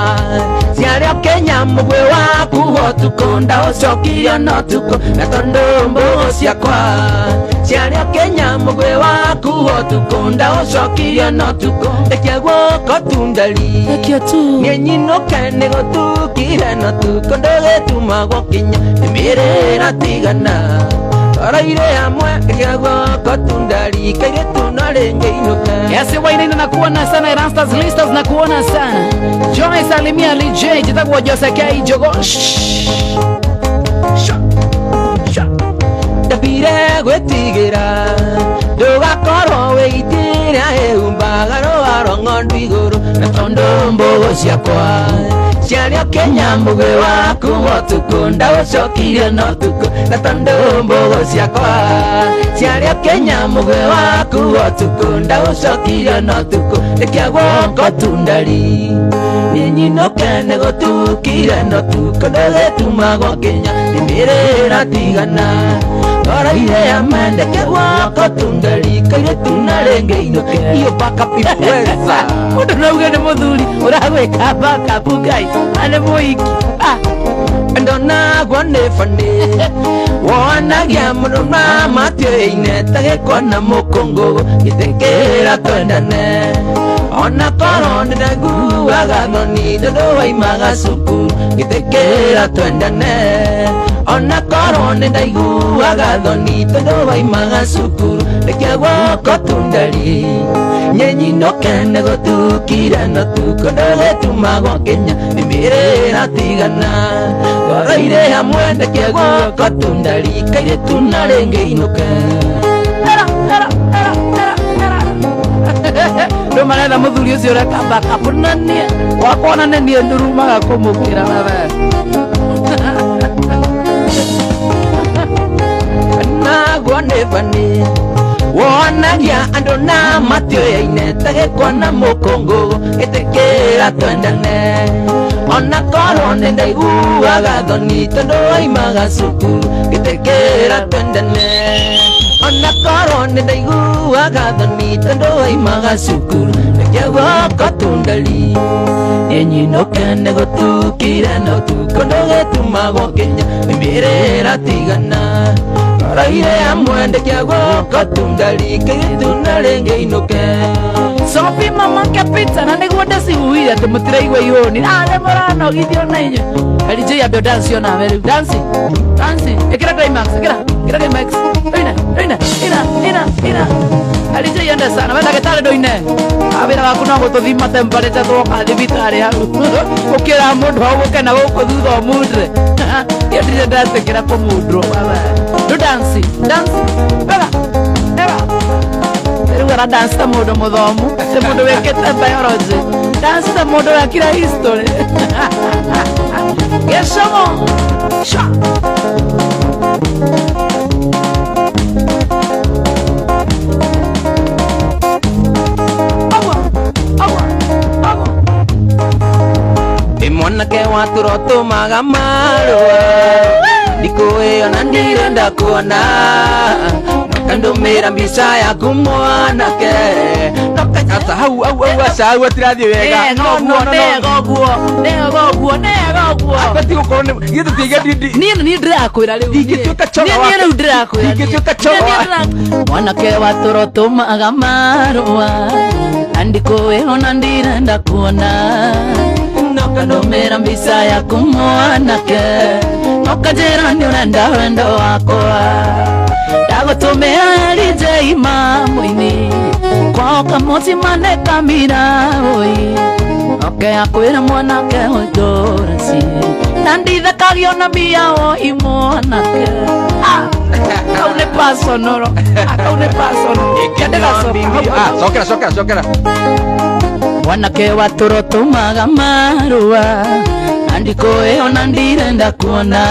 ciarĩ o Kenya mũgwĩ waku ũtukũ ndaũcokirio no tukũ na tondũ mbũgũ ciakwa ciarĩ o Kenya mũgwĩ waku ũtukũ ndaũcokirio no tukũ rekia guoko tundari nyenyinũke nĩgũtukire no tukũ ndũgĩtuma gũkinya nĩmĩrĩra tigana Oraire amwe rekia guoko tundari kairĩtu na rĩngĩ inũka Yasi wainaina nakuona sana Erastas Listas nakuona sana Joy Salimia Lijay jitagwo Jose K Jogo Ndabire gwĩtigĩra ndũgakorwo wĩitĩrĩa hĩhumbaga rũa rwa ng'ondu igũrũ na tondũ mbũgũ ciakwa ciarĩ o Kenya mũgwĩ waku ũtukũ ndaũcokirie no tukũ na tondũ mbũgũ ciakwa ciarĩ o Kenya mũgwĩ waku ũtukũ ndaũcokirie no tukũ rekia guoko tundari nyenyinũke nĩgũtukire no tukũ ndũgĩtuma gũkinya nĩmĩrĩra tigana Oraire amwe ndekia guoko tundari kairĩtu na rĩngĩ inũke iyo backup influencer Mũndũ nauga nĩ mũthuri ũragwĩka backup ngai ane mũiki ndonagwo nĩ bani wonagia mũndũ na matioĩ-inĩ ta gĩkwa na mũkũngũgũ gĩtĩkĩra twendane ona korwo nĩndaiguaga thoni tondũ waimaga cukuru gĩtĩkĩra twendane ona korwo nĩndaiguaga thoni tondũ waimaga cukuru rekia guoko tundari nyenyinũke nĩgũtukire no tukũ ndũgĩtuma gũkinya nĩmĩrĩra tigana Oraire hamwe ndekia guoko tundari kairĩtu na rĩngĩ inũke Ndũ maretha mũthuri ũcio ũreka backup nanie wakwona nanie ndũrumaga kũmũkĩra wewe Nagwo nĩ bani wonagia andũ na matioĩ-inĩ ta gĩkwa na mũkũngũgũ gĩtĩkĩra twendane ona korwo nĩndaiguaga thoni tondũ waimaga cukuru gĩtĩkĩra twendane ona korwo nĩndaiguaga thoni tondũ waimaga cukuru rekia guoko tundari nyenyinũke nĩgũtukire no tukũ ndũgĩtuma gũkinya nĩmĩrĩra tigana Oraire amwe ndekia guoko tundari kairĩtu na rĩngĩ inũke Sophie mama kapita na nĩguo ndacihuire atĩ mũtiraigua ihũni nĩ mũranogithio na inyuĩ Elijah ambe dance yo nawe rĩu dance ĩkĩra climax ĩkĩra climax ina Elijah enda sana we ndagĩtarĩ ndũine wĩra waku no gũtũthima temperature twoka thibitarĩ hau ũkĩra mũndũ hau ũke na gũkũ thutha ũmundre iyo ndire ndatekera kũmundrwo rĩu dance wega rĩu ara dance ta mũndũ mũthomu ta mũndũ wĩkĩte biology dance ta mũndũ wekire history gĩcomo sha mwanake watũrotũmaga marũa ndikũĩ ona ndirenda kuona kandũmĩra mbica yaku mwanake nokata hau hau atirathiĩ wega negoguo abati gũkorwo githĩ tũtige niĩ ndĩrakwĩra rĩu ingĩtuĩka chora mwanake watũrotũmaga marũa na ndikũĩ ona ndirenda kuona nokandũmĩra mbica yaku mwanake nokajĩra nĩũrenda wendo wakwa ndagũtũmĩra DJ mamũ-inĩ kwao kamũtima nĩ kamira ũi oke akwĩra mwanake ũndũraci na ndithekagio na mbia woi mwanake Kaune personal. Kaune personal. Sokera. Wanake waturoto magamarua. Andiko eo ndirenda kuona.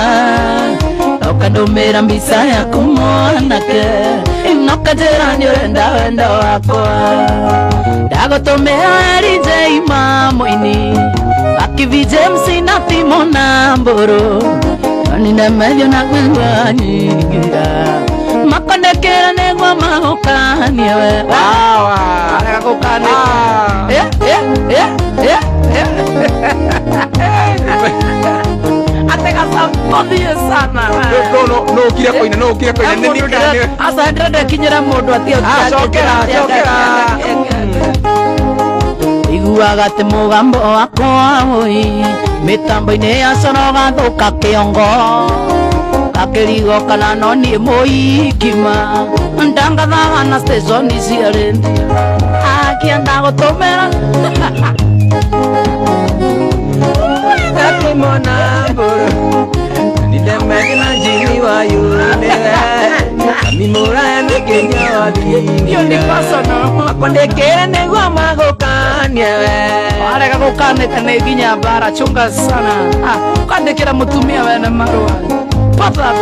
Ukandumira mbisa yaku mwanake. Inokajera nyorenda wendo wakwa. Ndagotomera RJ Mamoini. Akivi James na Timona Mburu. Nina medio na gwengwa nyingira. Makondekera negwa mahokani we. Wawa. Areka kukani. Ateka sampodie sana. No kira koina. Nenikane. Asa ndrede kinyera mundu atio. Cokera. Iguaga te mugambo wakwa oi. Mitambo-ini yacoroga thuka kiongo. Kakirigo kana noni muikima. Ndangathaga na station cia redio. Akienda gutumira. Timona Mburu. Nindemegina Jimmy wa yunega. Mimura ni Kenya wa dini. Yo ni personal. Makondekera negwa magokania we. Areka gukane tene ginya bara chunga sana. Ukandikira mutumia wene marua. Papa.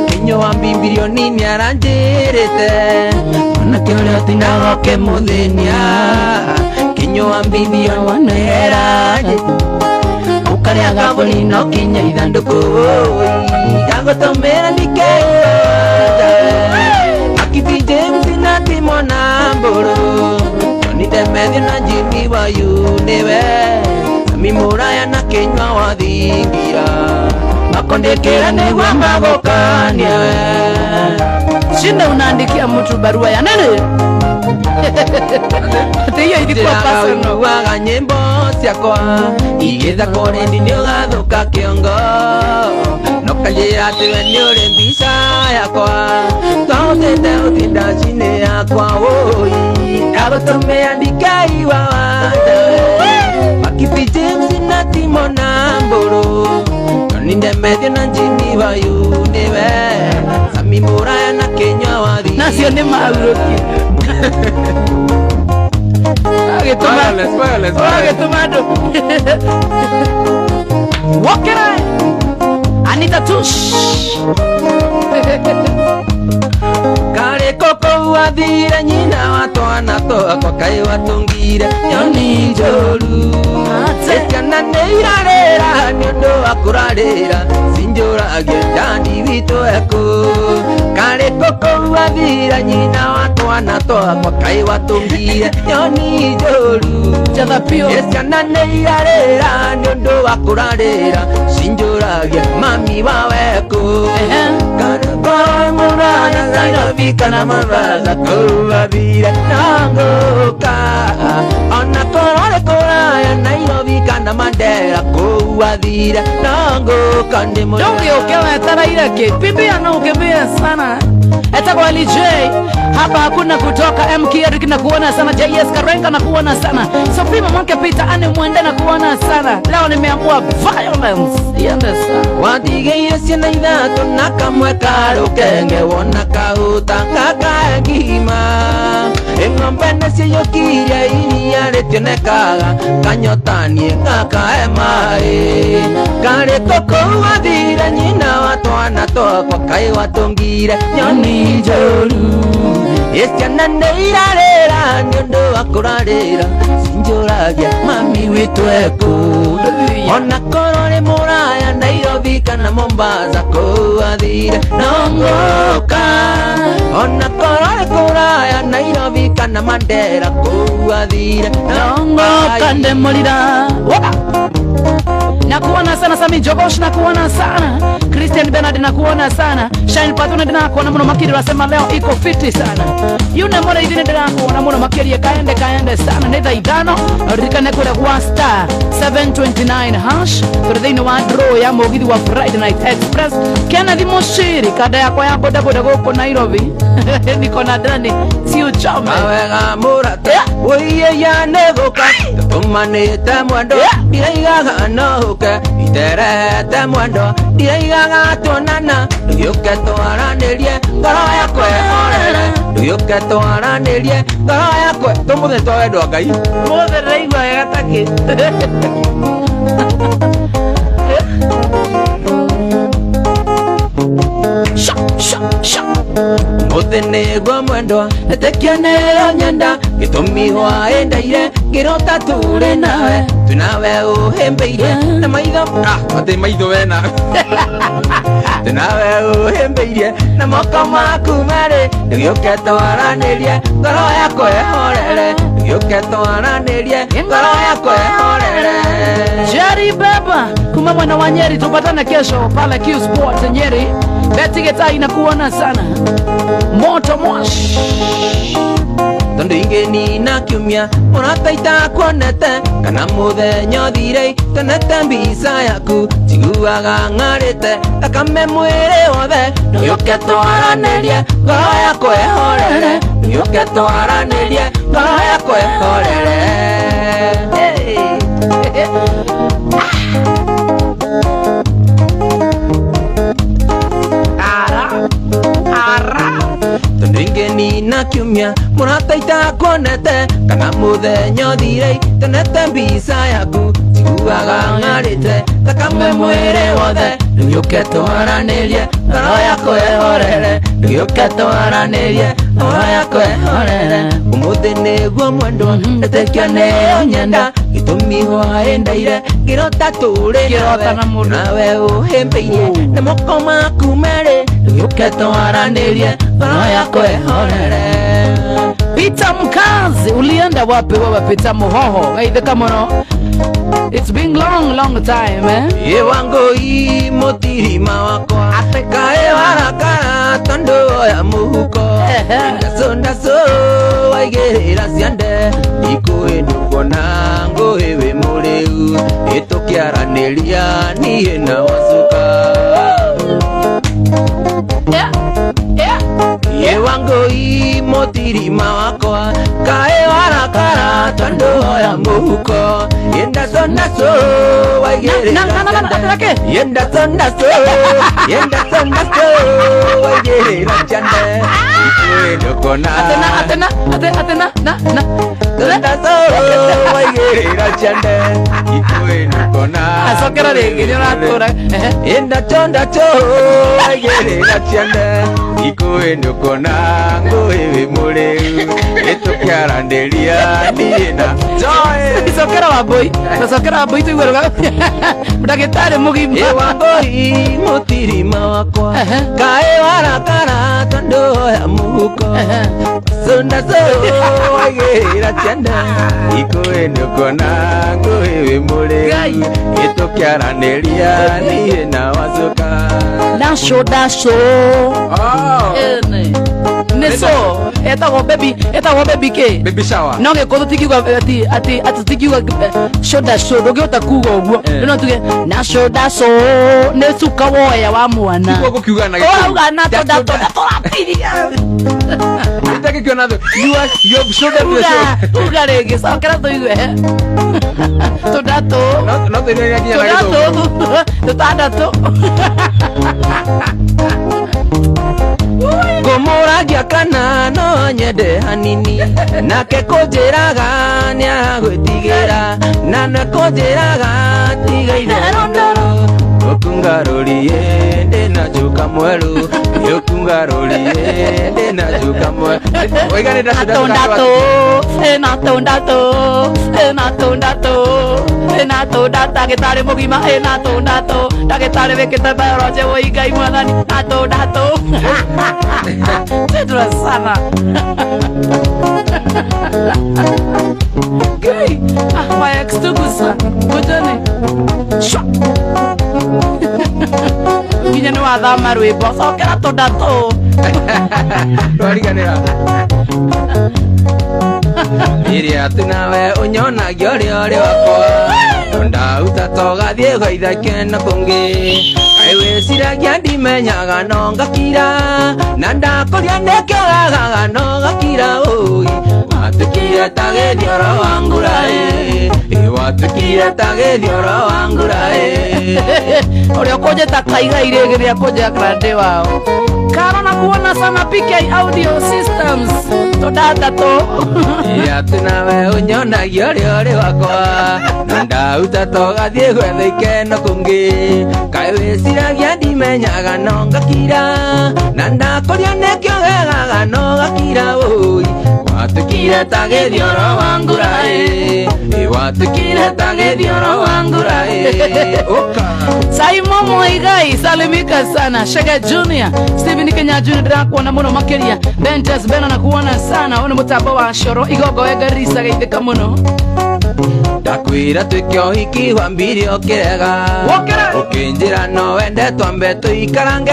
Kenya wa mbimbirio nini aranjirite. Mwanake uria tinago ke muthenia. Kenya wa mbimbirio wanera. Ukaria gaboni no kinya ithanduku. Ndagotomera ndikeyo. Akivi James na Timona Mburu. Nindemethio na Jimmy wa yuniwe. Mimuraya na Kenya wa thingira. Makondekera negwa magokania we. Shinde unaandikia mtu barua ya nene. Ate hiyo ilikuwa personal. Waga nyimbo ciakwa. Igetha korendi ni ugathuka kiongo. Nokajira ati we ni uri mbisa yakwa. Twautete utinda cine yakwa woi. Ndagutumia ndikai wa wanda. Akivi James na Timona Mburu. Nindemethio na Jimmy wa yuniwe. Sami Muraya na Kenya wa thi. Nacio ni maruki. Agituma ndo. Wakera. Anita Tush. Kare koko wathire nyina watwana twakwa kai watungire nyoni njoru. Ciana nĩ irarĩra nĩ ũndũ wa kũrarĩra cinjũragia ndani witũ eku. Karĩ kũkũ wathira nyina wa twana twakwa kai watũngire nyoni njũru. Ciana nĩ irarĩra nĩ ũndũ wa kũrarĩra cinjũragia mami wa weku. Karĩ Muraya Nairobi kana Mombasa kũu wathire nanguka. Ona korore kũraya Nairobi kana Mandera kũu wathire nanguka. Donge ukewa taraira ke. Bibi anaukemea sana. Etagwa LJ. Hapa hakuna kutoka. MK Eric na kuona sana. JS Karenga na kuona sana. Sofima Mwake Peter Ane Mwende na kuona sana. Leo nimeamua violence. Yende sana. Watigeire ciana ithatu na kamwe karukenge wona kahuta ngakagima. Ng'ombe nĩciyũkirie iria rĩtionekaga kanyotanie ngakae maĩ. Karĩ kũkũ wathire nyina wa twana twakwa kai watũngire nyoni njũru. Ciana nĩ irarĩra nĩ ũndũ wa kũrarĩra cinjũragia mami witũ eku. Ona korwo nĩ Muraya Nairobi kana Mombasa kũu wathire nongoka. Ona korwo nĩ kũraya Nairobi kana Mandera kũu wathire nongoka. Ndemulira nakuona sana. Sami Jogosh nakuona sana. Christian Bernard nakuona sana. Shine Patuna nakuona muno makiri wasema leo iko fiti sana. Yune mora idine nakuona muno makiri kaende sana. Neta idano rikane kule kwa star 729 hash further wa draw ya mogithi wa Friday Night Express. Kennedy Moshiri kada yako ya boda boda goko Nairobi. Niko na Dani si uchome. Awega murata oye ya negoka. Tumanete mwendo diraigaga noke. Iterete mwendo diraigaga tonana. Ndugĩũke twaranĩrie ngoro yakwa ĩhorere, ndugĩũke twaranĩrie ngoro yakwa. Tũmũthĩ twendwa Ngai, mũthĩ ndĩraigua wega takĩ. Mũthĩ nĩguo mwendwa etĩkia nĩyo nyenda, gĩtũmi hwaĩ-ndaire ngĩrota tũrĩ nawe, twĩnawe ũhĩmbĩirie na maitho atĩ maitho wena twĩnawe ũhĩmbĩirie na moko maku merĩ, ndũgĩũke twaranĩrie ngoro yakwa ĩhorere, ndũgĩũke twaranĩrie ngoro yakwa ĩhorere. Jerry Beba kuma mwana wa Nyeri, tupatane kesho pale Q Sport Nyeri. Beti Geta inakuona sana moto mosh tondu ingeni na kiumia mũrataita kuonete kana mũthenya ũthire tonete mbica yaku njiguaga ng'arĩte thakame mwĩrĩ wothe, ndũgĩũke twaranĩrie ngoro yakwa ĩhorere, ndũgĩũke twaranĩrie ngoro yakwa ĩhorere. Tondu ingeni na kiumia mũrataita kuonete kana mũthenya ũthire tonete mbica yaku njiguaga ng'arĩte thakame mwĩrĩ wothe, ndũgĩũke twaranĩrie ngoro yakwa ĩhorere, ndũgĩũke twaranĩrie ngoro yakwa ĩhorere. Ũmũthĩ nĩguo mwendwa etĩkia nĩyo nyenda, gĩtũmi hwaĩ-ndaire ngĩrota tũrĩ nawe ũhĩmbĩirie na moko maku merĩ, ndũgĩũke twaranĩrie ngoro yakwa ĩhorere. Peter Mkazi, ulienda wapi wewe Peter Muhoho? Gaitheka muno. It's been long time, eh? Ye wangu i mutirima wakwa kae warakara tondu ya muhuko ndaso waigĩrĩra ciande ikuĩ ndũkuona ngũĩ wĩ mũrĩu ĩtũkĩaranĩria niĩ na wacuka. Ye wangu i mutirima wakwa kae warakara tondu ya muhuko ndaso waigĩrĩra ciande ndaso waigĩrĩra ciande ikuĩ ndũkuona Atena ndaso waigĩrĩra ciande ikuĩ ndũkuona acokera rĩngĩ nĩ ũratũra ndaso waigĩrĩra ciande ikuĩ ndũkuona ngũĩ wĩ mũrĩu ĩtũkĩaranĩria niĩ na icokera Wambui tũiguaga ndagĩtarĩ mũgima. Ye Wambui mutirima wakwa kae warakara tondu ya muhuko ndaso waigĩrĩra ciande ikuĩ ndũkuona ngũĩ wĩ mũrĩu ĩtũkĩaranĩria niĩ na wacuka. Daco Neso etagwo baby ke baby shower no gĩkũyũ tũtikiuga ati tũtikiuga shoda ndũngĩhota kuga ũguo no tuge daco nĩ cuka woya wa mwana ũkiuga na gĩkũyũ na tũratiria nĩtakĩkiona you have shoulder to shoulder uga rĩngĩ cokera tũigue no tũrĩa nginya na gĩthũngũ tũtandatũ ngũmũragia kana no nyende hanini nake kũnjĩraga nĩagwĩtigĩra na nekũnjĩraga tiga itherũ ũkungarũrie ndĩna cuka mwerũ ũkungarũrie ndĩna cuka mwerũ oigane ndagĩtarĩ mũgima ndagĩtarĩ wĩkĩte biology wũingai mwathani natũ Pedro sana okay my ex tugusa mutane nginya nĩ wathama rwĩmbo cokera tũndatũ twariganĩra iria atĩ nawe ũnyonagia ũrĩa ũrĩ wakwa ndauta tũgathiĩ gwa ithake na kũngĩ kaĩ wĩciragia ndimenyaga no ngakira na ndakũria nĩkĩogaga no ngakira ũi watũkire ta gĩthioro wa ngũraĩ watukire tagithioro wangurae Ore koje takaiga iregeria koje akrande wao Karo na kuona sana PK Audio Systems Todata to Ya tunawe unyonagia riori wakwa Nandauta toga thie gwetha ikeno kungi Kaĩ wĩciragia ndimenyaga no ngakira Na ndakoria nekĩo gegaga no gakira oi Watukire tagithioro wangurae Watukire tagithioro wangurae Saimo Moigai salimika sana Shega Junior Steven Kenya Junior drakuona muno makeria Bentes Bena na kuona sana One mutabo wa shoro Igogo egarisa gaiteka muno Ndakwira twikyo hiki wambiri okirega Ukinjira no wende twambe tuikarange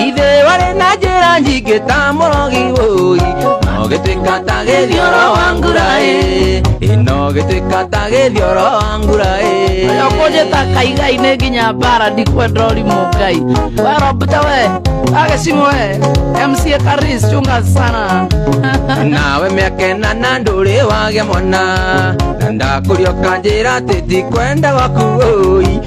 Ithe wari na njira nyingi ta murogi woi No gituika ta githioro wangurae No gituika ta githioro wangurae Okoje ta kaigai ne ginya bara dikwendro rimugai Warobta we Agesimu we MC Karis chunga sana Nawe miakena na nduri wage mona Ndakurioka njira titi kwenda gwaku oi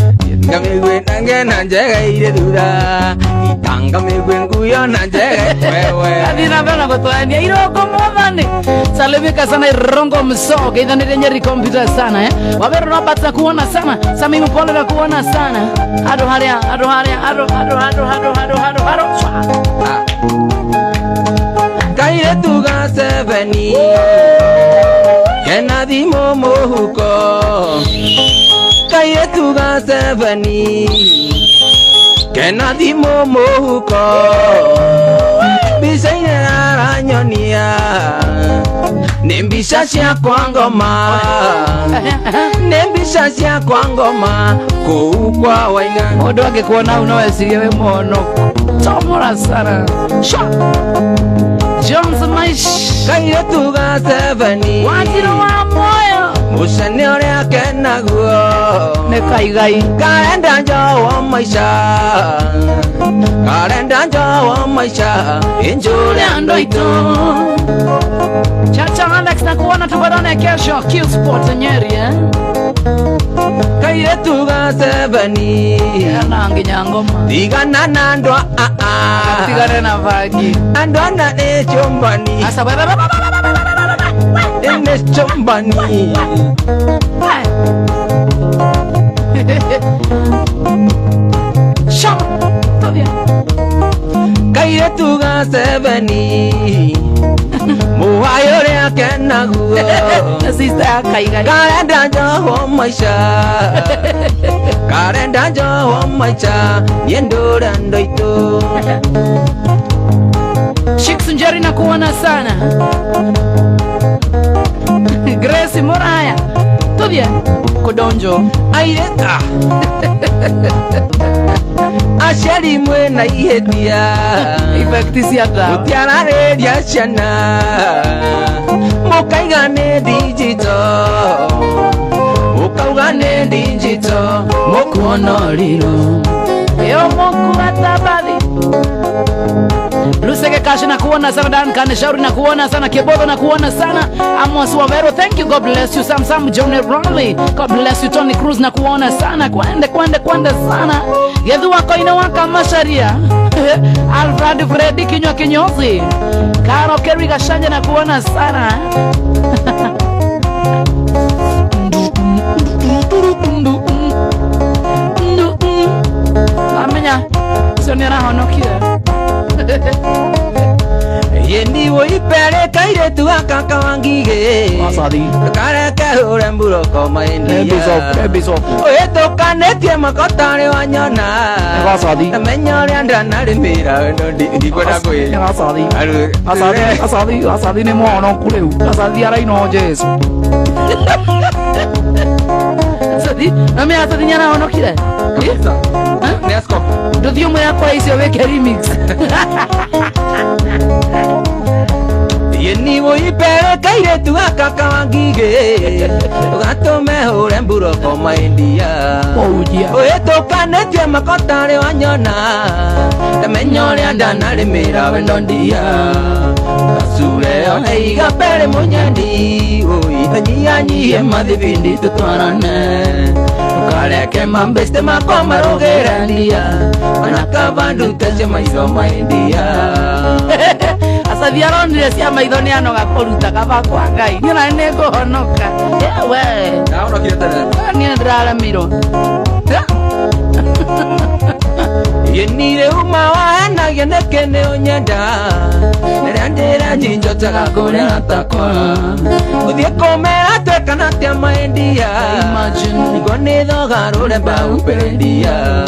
Ngamigwe nange na njega ire thutha Itanga migwe nguyo na njega wewe Adina bena gotwania iroko mwathani Salimika sana irongo msoge Idhanire nyeri computer sana Waberu no bata kuona sana Sami mpole na kuona sana Hado haria Kaire tuga seveni Yena dhimo mohuko Kaire tuga seveni Kena dhimo mohuko Bisaine aranyonia Nembisha cia kwa ngoma Nembisha cia kwa ngoma Kuukwa wainga Odo wake kuona unawesiria we mono Tomora sana Shwa Jones Maish Kaire tuga seveni Wajiro wa moyo Mushani oria kena guo Ne kaigai Karenda njowo maisha Karenda njowo maisha Injuri ando ito Chacha Alex na kuona tubarone kesho Q Sport Nyeri Kaire tuga seveni Nangi nyangoma Tigana na andwa Tigane na vagi Andwa na chumbani Asa Ene chumbani Shama Todya Kaire tuga seveni Muhayore akena guo Sister kaigai Karenda njowo maisha Karenda njowo maisha Yendura ndoito Shiksu Njeri na kuona sana Grace Moraya Todya Kodonjo Aireta Asheri mwe na ihetia Ifektisi ya dawa Utiara redia shana Mokaigane digital Mokaugane digital Mokuono lilo Yo moku atabadi Lusege Kashi na kuona sana Dan Kane Shauri na kuona sana Kebodo na kuona sana Amos Wavero thank you God bless you Sam Johnny Ronley God bless you Tony Cruz na kuona sana Kwende sana Yedhu wako inawaka masharia Alfred Freddy kinywa kinyozi Karo Kerry Gashanja na kuona sana Amenya Sonia na honokia Yendi wo ipere kaire tuga kaka wangige Masadi Kareke hure mburoko maindia Ebiso Oyeto kanetie makotare wanyona Masadi Menyore andra narimira Ndikwenda kwe Asadi ni mwono kuleu Asadi ara ino jesu Asadi Nami asadi nyana ono kire Nesko Nduthi umwe yakwa isio weke remix Yeni wo ipere kaire tuga kaka wangige Ugatume hure mburoko maindia Oyeto kanetie makotare wanyona Menyore andra narimira wendo ndia Kasure eiga pere munyandi oi anyianyi madhibindi tutwarane ukareke mambeste makoma rogerandia anakabandu tese maizo maindia asa diaronire cia maitho ni anoga kuruta kaba kwa ngai nira nego honoka we naona kietana ni ndrala miro yenire umawa na yeneke ne onyenda nerandera jinjo taka kona takona udie kome ateka na tia maindia imagine ngone dogarure ba upendia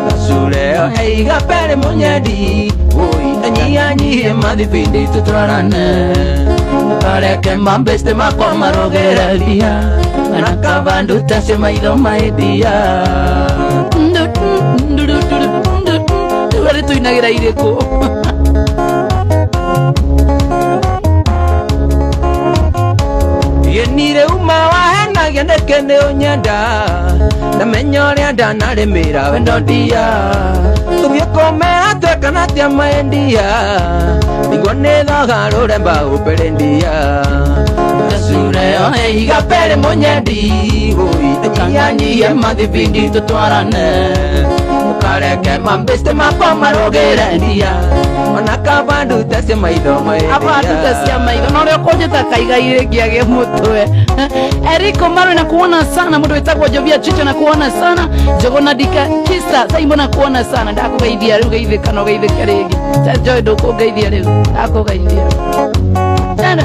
kasureo eiga pere munyadi oi anyianyi madhibindi tutwarane kareke mambeste makoma rogerelia anakabandu tase maido maidia Uri tuinagira ireko yenire umawa hena geneke ne onyenda na menyore andana remera wendodia tubye kome ateka na tia maindia ngone dogarure ba uperendia kasureo eiga pere munyadi oi anyianyi madhibindi tutwarane ukareke mambeste makoma rogerandia onakabandu tese maitho maidia abandu tese maitho nore kujeta kaiga iregia ge mutwe Eriko Maro na kuona sana mtu wetako Jovia Chicho na kuona sana Jogona Dika Kista Saimbo na kuona sana ndako gaidia ruga hivi kano gaithi karegi Joy doko gaidia leo ndako gaidia Tana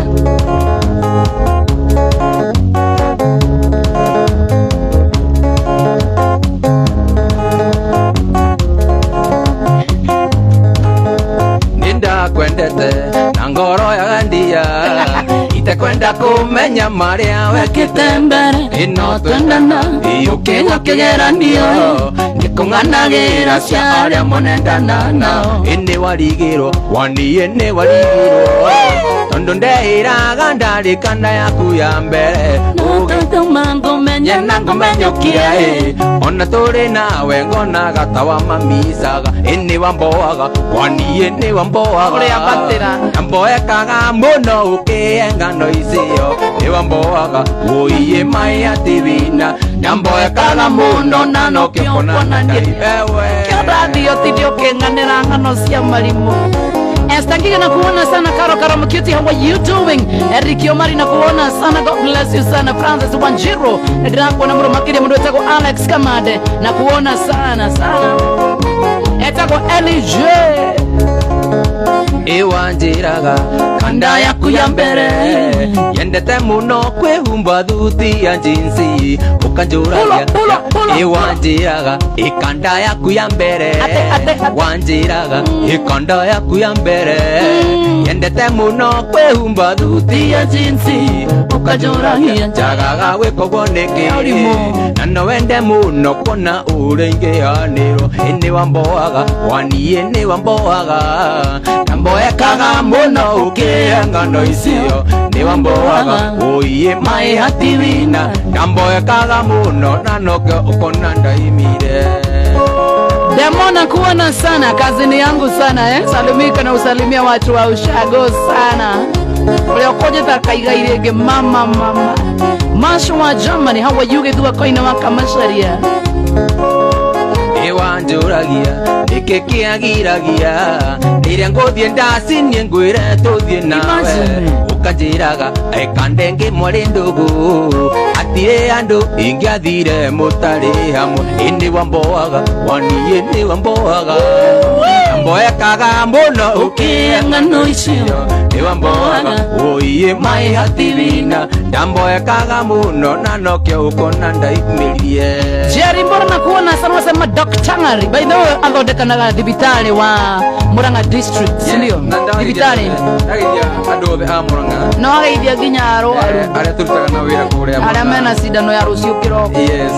kwendete na ngoro ya gandia itakwenda kumenya maria wekite mbere ino twendana iyukinya kigeranio nikung'anagira cia aria munendana nao ini warigirwo waniye ni warigirwo tondu ndeiraga ndarikana yaku ya mbere notutuma ngumenya na ngumenyukie ona turi nawe ngonaga tawa mamisaga ini wamboaga waniye ni wamboaga uria batira mboekaga muno ukienga no icio ni wamboaga uiye mai ativina mboekaga muno na no kikona ewe kiradio tidio kenganira ngano cia marimo Estangiga na kuona sana Karo Mkiuti, how are you doing? Eriki Omari na kuona sana, God bless you sana. Francis Wanjiro na kuona mro makiri mdo etako Alex Kamade na kuona sana etako LJ Ewanjiraga kanda yaku ya mbere yendete muno kwehumba thuti ya jinsi ukanjuragia Ewanjiraga ikanda yaku ya mbere wanjiraga ikanda yaku ya mbere yendete muno kwehumba thuti ya jinsi ukanjuragia jagaga wekogwo niki na no wende muno kona urengeaniro ini wamboaga waniye ni wamboaga Mboekaga muno ukienga no icio ni wamboaga uiye mai hativina mboekaga muno na nokyo ukona ndaimire Demona kuona sana kazini yangu sana salimika na usalimia watu wa ushago sana ule ukojeta kaiga irege mama Mashu wa Germany how are you gedua koina waka masharia Ewanjuragia nikikiagiragia iria nguthie ndacinie ngwire tuthie nawe ukanjiraga ekande ngimwari ndugu atire andu ingiathire mutari hamwe ini wamboaga waniye ni wamboaga mboekaga muno ukienga no icio ni wamboaga uiye mai hativina mboekaga muno na nokyo ukona ndaimirie Jerry mbona na kuona sana sema Dr. by the way athondekanaga thibitari wa Murang'a district sindio thibitari andu othe a Murang'a no ageithia nginya arwaru aria turutaga na wira kuria aria mena cindano ya rucio kiroko yes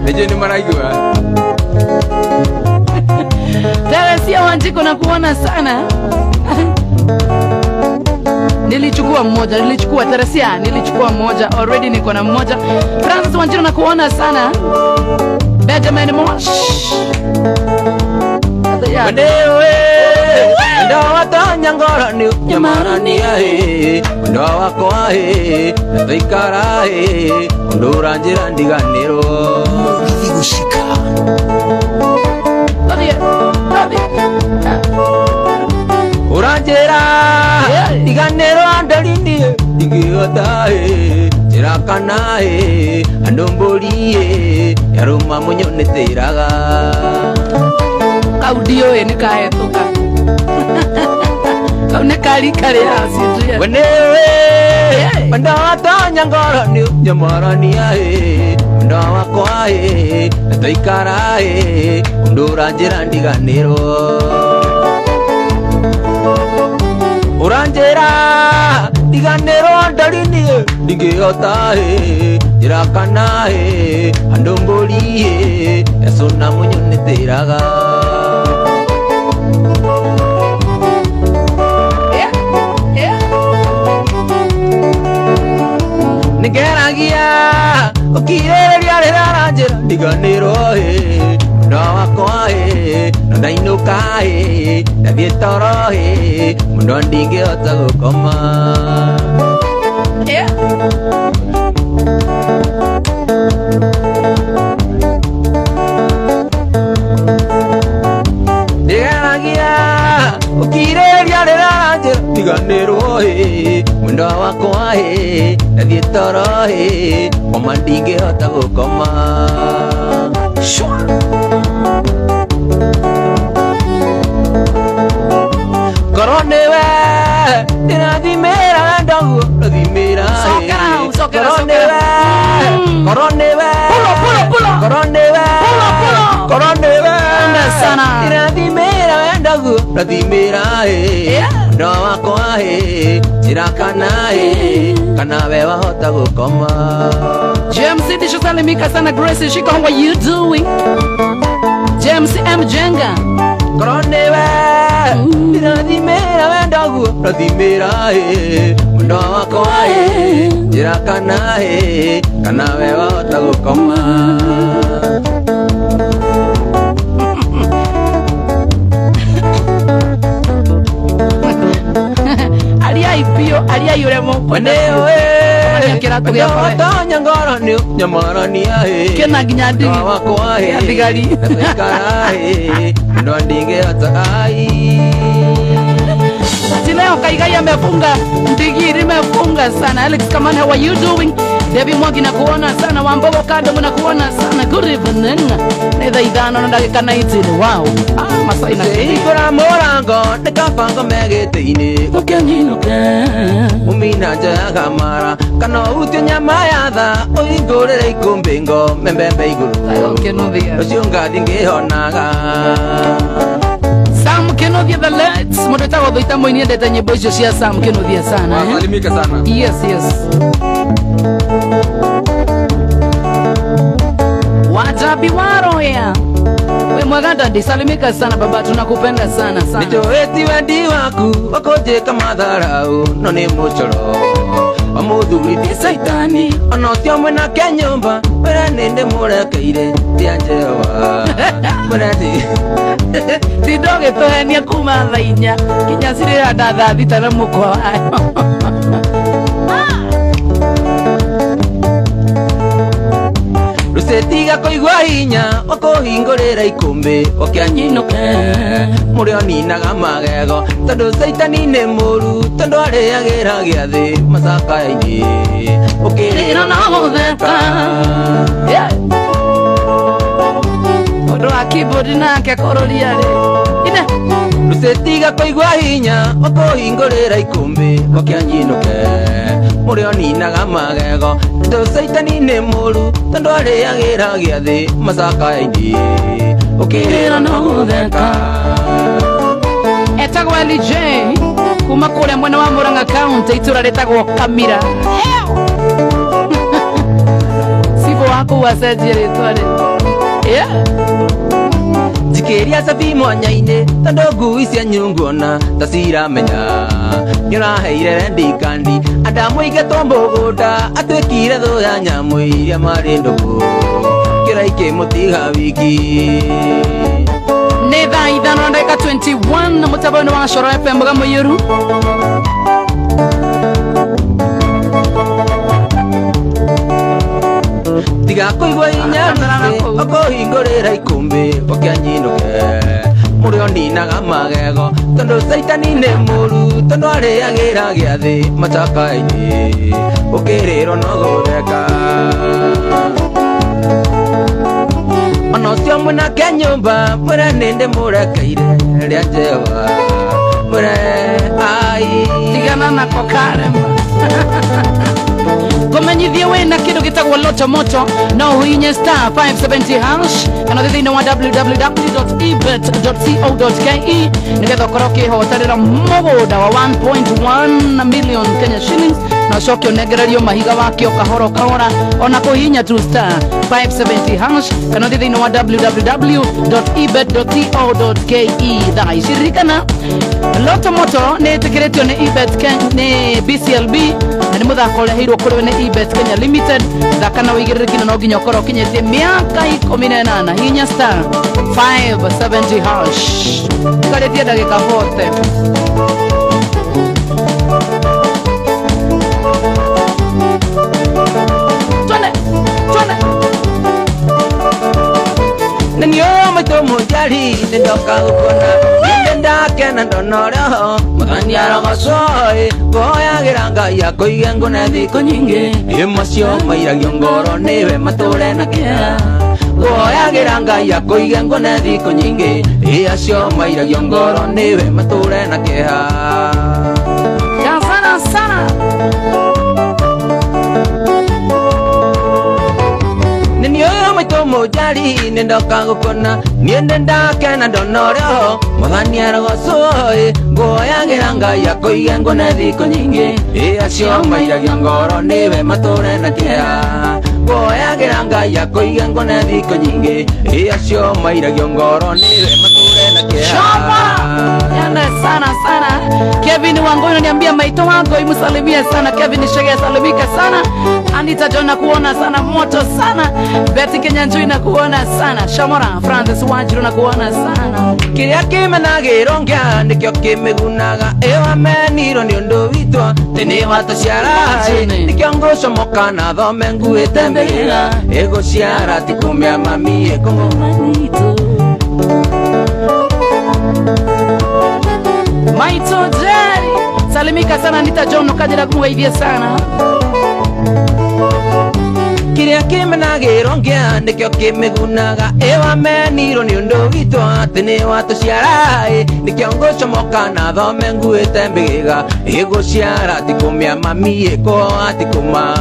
neje ni maraigua Teresia Wanjiko na kuona sana nilichukua Teresia nilichukua mmoja already niko na mmoja Francis Wanjiko na kuona sana Benjamin Mosh Wenewe ndo watanya ngoro ni nyamarania ndo wakwa tuikara ndura njira ndiganiro gushika uranjira ndiganiro andalini ndigihota jirakana andombori yaruma munyoneteraga audio ni kaetuka kaune kali kale asituya wenewe mandata ngoro ni nyamarania ndo wakwa tuikara ndura njira ndiganiro uranjira ndiganiro ndalini ndigihota jirakana andombori yasona munyoneteraga nigeragia ukireria riraranjira ndiganiro ndo wakwa ndainuka ndathie toro muno ndingihota gukoma nigeragia ukireria riraranjira ndiganiro muno wakwa ndathie toro koma ndingihota gukoma Koronewe ndirathimira ndogo ndathimira Koronewe Koronewe Koronewe ndirathimira ndogo ndathimira ndo wakwa jirakana kana we wahota gukoma James Dishosalimika sana Grace Shika, how are you doing? James M Jenga Koronewe ndirathimira wendogu ndathimira mundo wakwa jirakana kana we wahota gukoma alia yuremo wenewe watanya ngoro ni nyamarania kena ginyadi wakwa athigari tuikara ndo ndingihota Leo Kaigai amefunga, Ndigiri amefunga sana. Alex Kamani, how are you doing? Debbie Mwangi nakuona sana, Wambogo Kado nakuona sana. Good evening. Neda idano na dakika 90. Wow. Masai na ikora morango ndekabanga megete-ini ukianyinuka umina njaga mara kana utio nyama ya tha uingurire ikumbingo membembe iguru ucio ngathi ngihonaga Sam Kenodia the Lights. Moteta godoita moini ndete nyimbo icio cia Sam Kenodia sana. Wasalimika sana. Yes, yes. Wajabi waroya. We mwaganda disalimika sana baba, tunakupenda sana sana. Nijoweti wendi waku wakoje kama dharau no ni muchoro amuthuri ti saitani onotio mwena kenyumba wera ninde murekeire tia Jehova murati tidoge tohenia kuma thainya kinya sirira ndatha thita na mukwa wayo rusetiga koigwa hinya okohingurira ikumbi okianyinuke murio ninaga magego tondu saitani ni muru tondu ariagira giathi macaka-ini ukirira na gutheka undu wa keyboard nake kororiari ine rusetiga koigwa hinya okohingurira ikumbi okianyinuke murio ninaga magego tondu saitani ni muru tondu ariagira giathi macaka-ini ukirira na gutheka etagwo LJ kuma kuria mwena wa Murang'a County itura ritagwo Kamira sibo wako wacenjie ritwa ri jikiria sabi mwanya-ini tondu ngui cia nyungona ta ciramenya niuraheire rendikandi andamuigetwo mugunda atwikire thu ya nyamu iria mari ndugu kiraiki mutiga wiki Nĩ thaa ithano na ndagĩka 21 na mũtambo-inĩ wa Coro FM Bagamoyo. Tiga kũigua inya ũkũhingũrĩra ikũmbĩ ũkĩanyinũke mũrĩo ninaga magego tondũ caitani nĩ mũru tondũ arĩagĩra gĩathĩ macaka-inĩ ũkĩrĩrwo no gũtheka ona ũcio mũnake nyũmba mwĩre nĩndĩ mũrekeire rĩa Jehova mwĩre ai tigana nako karema Kumenyithia wena kidu gitagwo Loto Moto no huinye star 570 hash kana thĩinĩ wa www.ebet.co.ke nigetha ũkorwo ũkĩhotanĩra mũgũnda wa 1.1 million Kenya shillings na ũcoke ũnengererio mahiga wakĩo kahora kahora ona kũhihinya tu star 570 hash kana thĩinĩ wa www.ebet.co.ke thaa ici ririkana Loto Moto nĩ ĩtĩkĩrĩtio nĩ Ebet nĩ BCLB na nĩ mũthako ũreheirwo kũrĩ nĩ Ebet Kenya Limited thaka na wĩigĩrĩrĩki na no nginya ũkorwo ũkinyĩtie mĩaka 18 hinya star 570 hash karĩtie ndagĩka 40 Nenio maito mujari ndoka gukona ndakena ndonorho muthani arogocoi boyagira ngai akoige ngune thiko nyingi imacio mairagio ngoro niwe mature na kia boyagira ngai akoige ngune thiko nyingi iacio mairagio ngoro niwe mature na kia sana sana Nenio maito mujari ndoka gukona niende ndakena ndonorho muthani arogocoi boyagira ngai akoige ngune thiko nyingi iacio mairagio ngoro niwe mature na kia boyagira ngai akoige ngune thiko nyingi iacio mairagio ngoro niwe mature na kia Yanda sana sana Kevin Wangoi ananiambia maito wako imsalimie sana Kevin Shege salimika sana Anita John kuona sana moto sana Betty Kenya Njui na kuona sana Shamora Francis Wanjiru na kuona sana Kiria kimenagĩrongea nĩkĩo kĩmĩgunaga ĩwa menirwo nĩ ũndũ witũ tene wataciara nĩkĩo ngũcomoka na thome nguĩte mbĩrĩra ĩgũciara ti kũmĩa mami ĩkũng'ũmanitũ Maito Jerry salimika sana Anita John ukajira kumwaidia sana Kiria kimenagĩrongea nĩkĩo kĩmĩgunaga ĩwa menirwo nĩ ũndũ witũ tene wataciara nĩkĩo ngũcomoka na thome nguĩte mbĩrĩra ĩgũciara ti kũmĩa mami ĩkũhoa ti kũma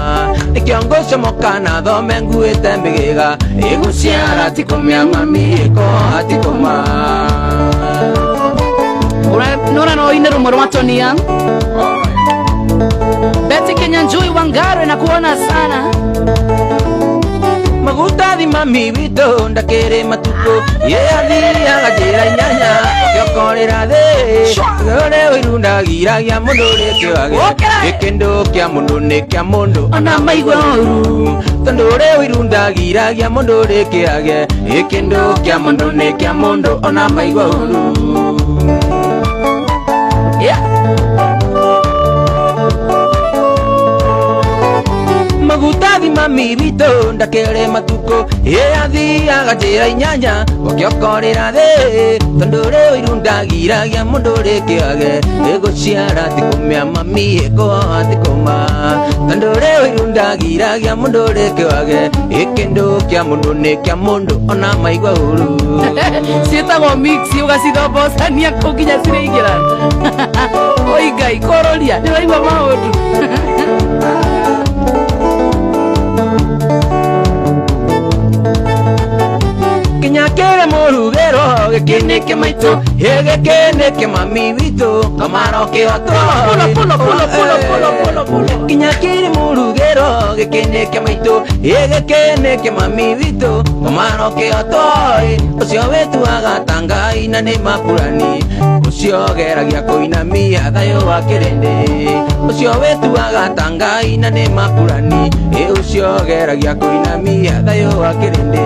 nĩkĩo ngũcomoka na thome nguĩte mbĩrĩra ĩgũciara ti kũmĩa mami ĩkũhoa ti kũma Nora no ine rumoro matonia Betty Kenya Njui Wangaro na kuona sana Magutathi mami witũ ndakĩrĩ matukũ yeyathiaga njĩra inyanya ũkĩokorĩra thĩ ũrĩa wĩrundagiragia mũndũ ũrĩa kĩwage gĩkĩndũ kĩa mũndũ nĩ kĩa mũndũ ona maigua ũru tondũ ũrĩa wĩrundagiragia mũndũ ũrĩa kĩwage gĩkĩndũ kĩa mũndũ nĩ kĩa mũndũ ona maigua ũru Magutathi mami witũ ndakĩrĩ matukũ yeyathiaga njĩra inyanya ũkĩokorĩra thĩ tondũ ũrĩa wĩrundagiragia mũndũ ũrĩa kĩwage ĩgũciara ti kũmĩa mami ĩkũhoa ti kũma tondũ ũrĩa wĩrundagiragia mũndũ ũrĩa kĩwage gĩkĩndũ kĩa mũndũ nĩ kĩa mũndũ ona maigua ũru ciĩtagwo mix ũgacithobocania kũnginya ciraingĩra oi ngai kũrũria nĩwaigua maũndũ Kinyakĩre mũrugĩro gĩkĩnĩke maitũ gĩkĩnĩke mami witũ kamaro kĩhoto Kinyakĩre mũrugĩro gĩkĩnĩke maitũ gĩkĩnĩke mami witũ kamaro kĩhoto ũcio wĩtuaga ta ngai na nĩ mapurani ũcio geragia kũinamia thayũ wa kĩrĩndĩ ũcio wĩtuaga ta ngai na nĩ mapurani ũcio geragia kũinamia thayũ wa kĩrĩndĩ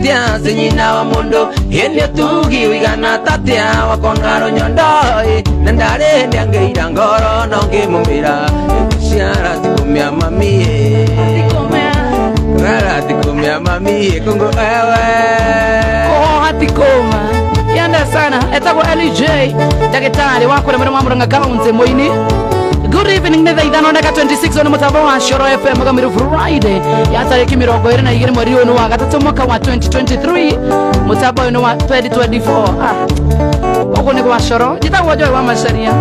tatia sinyina wa mundu Yenye tugi wigana tatia wakongaro nyondoi Nandare ndiangeira ngoro nongi mumbira Siara tikumia mamie Rara tikumia mamie kungu ewe Oh hatikoma Yanda sana Etago LJ Dakitari wakure mwere mwamuranga kaunze moini Good evening nitha idhano ndaka 26 Ono mutabo wa Shoro FM Magamiru Friday Ya tariki mirongo iri na igiri mweri unu wa gatatu mwaka wa 2023 Mutabo unu wa 2024 Ogo niko wa Shoro Jita uwajoi wa masharia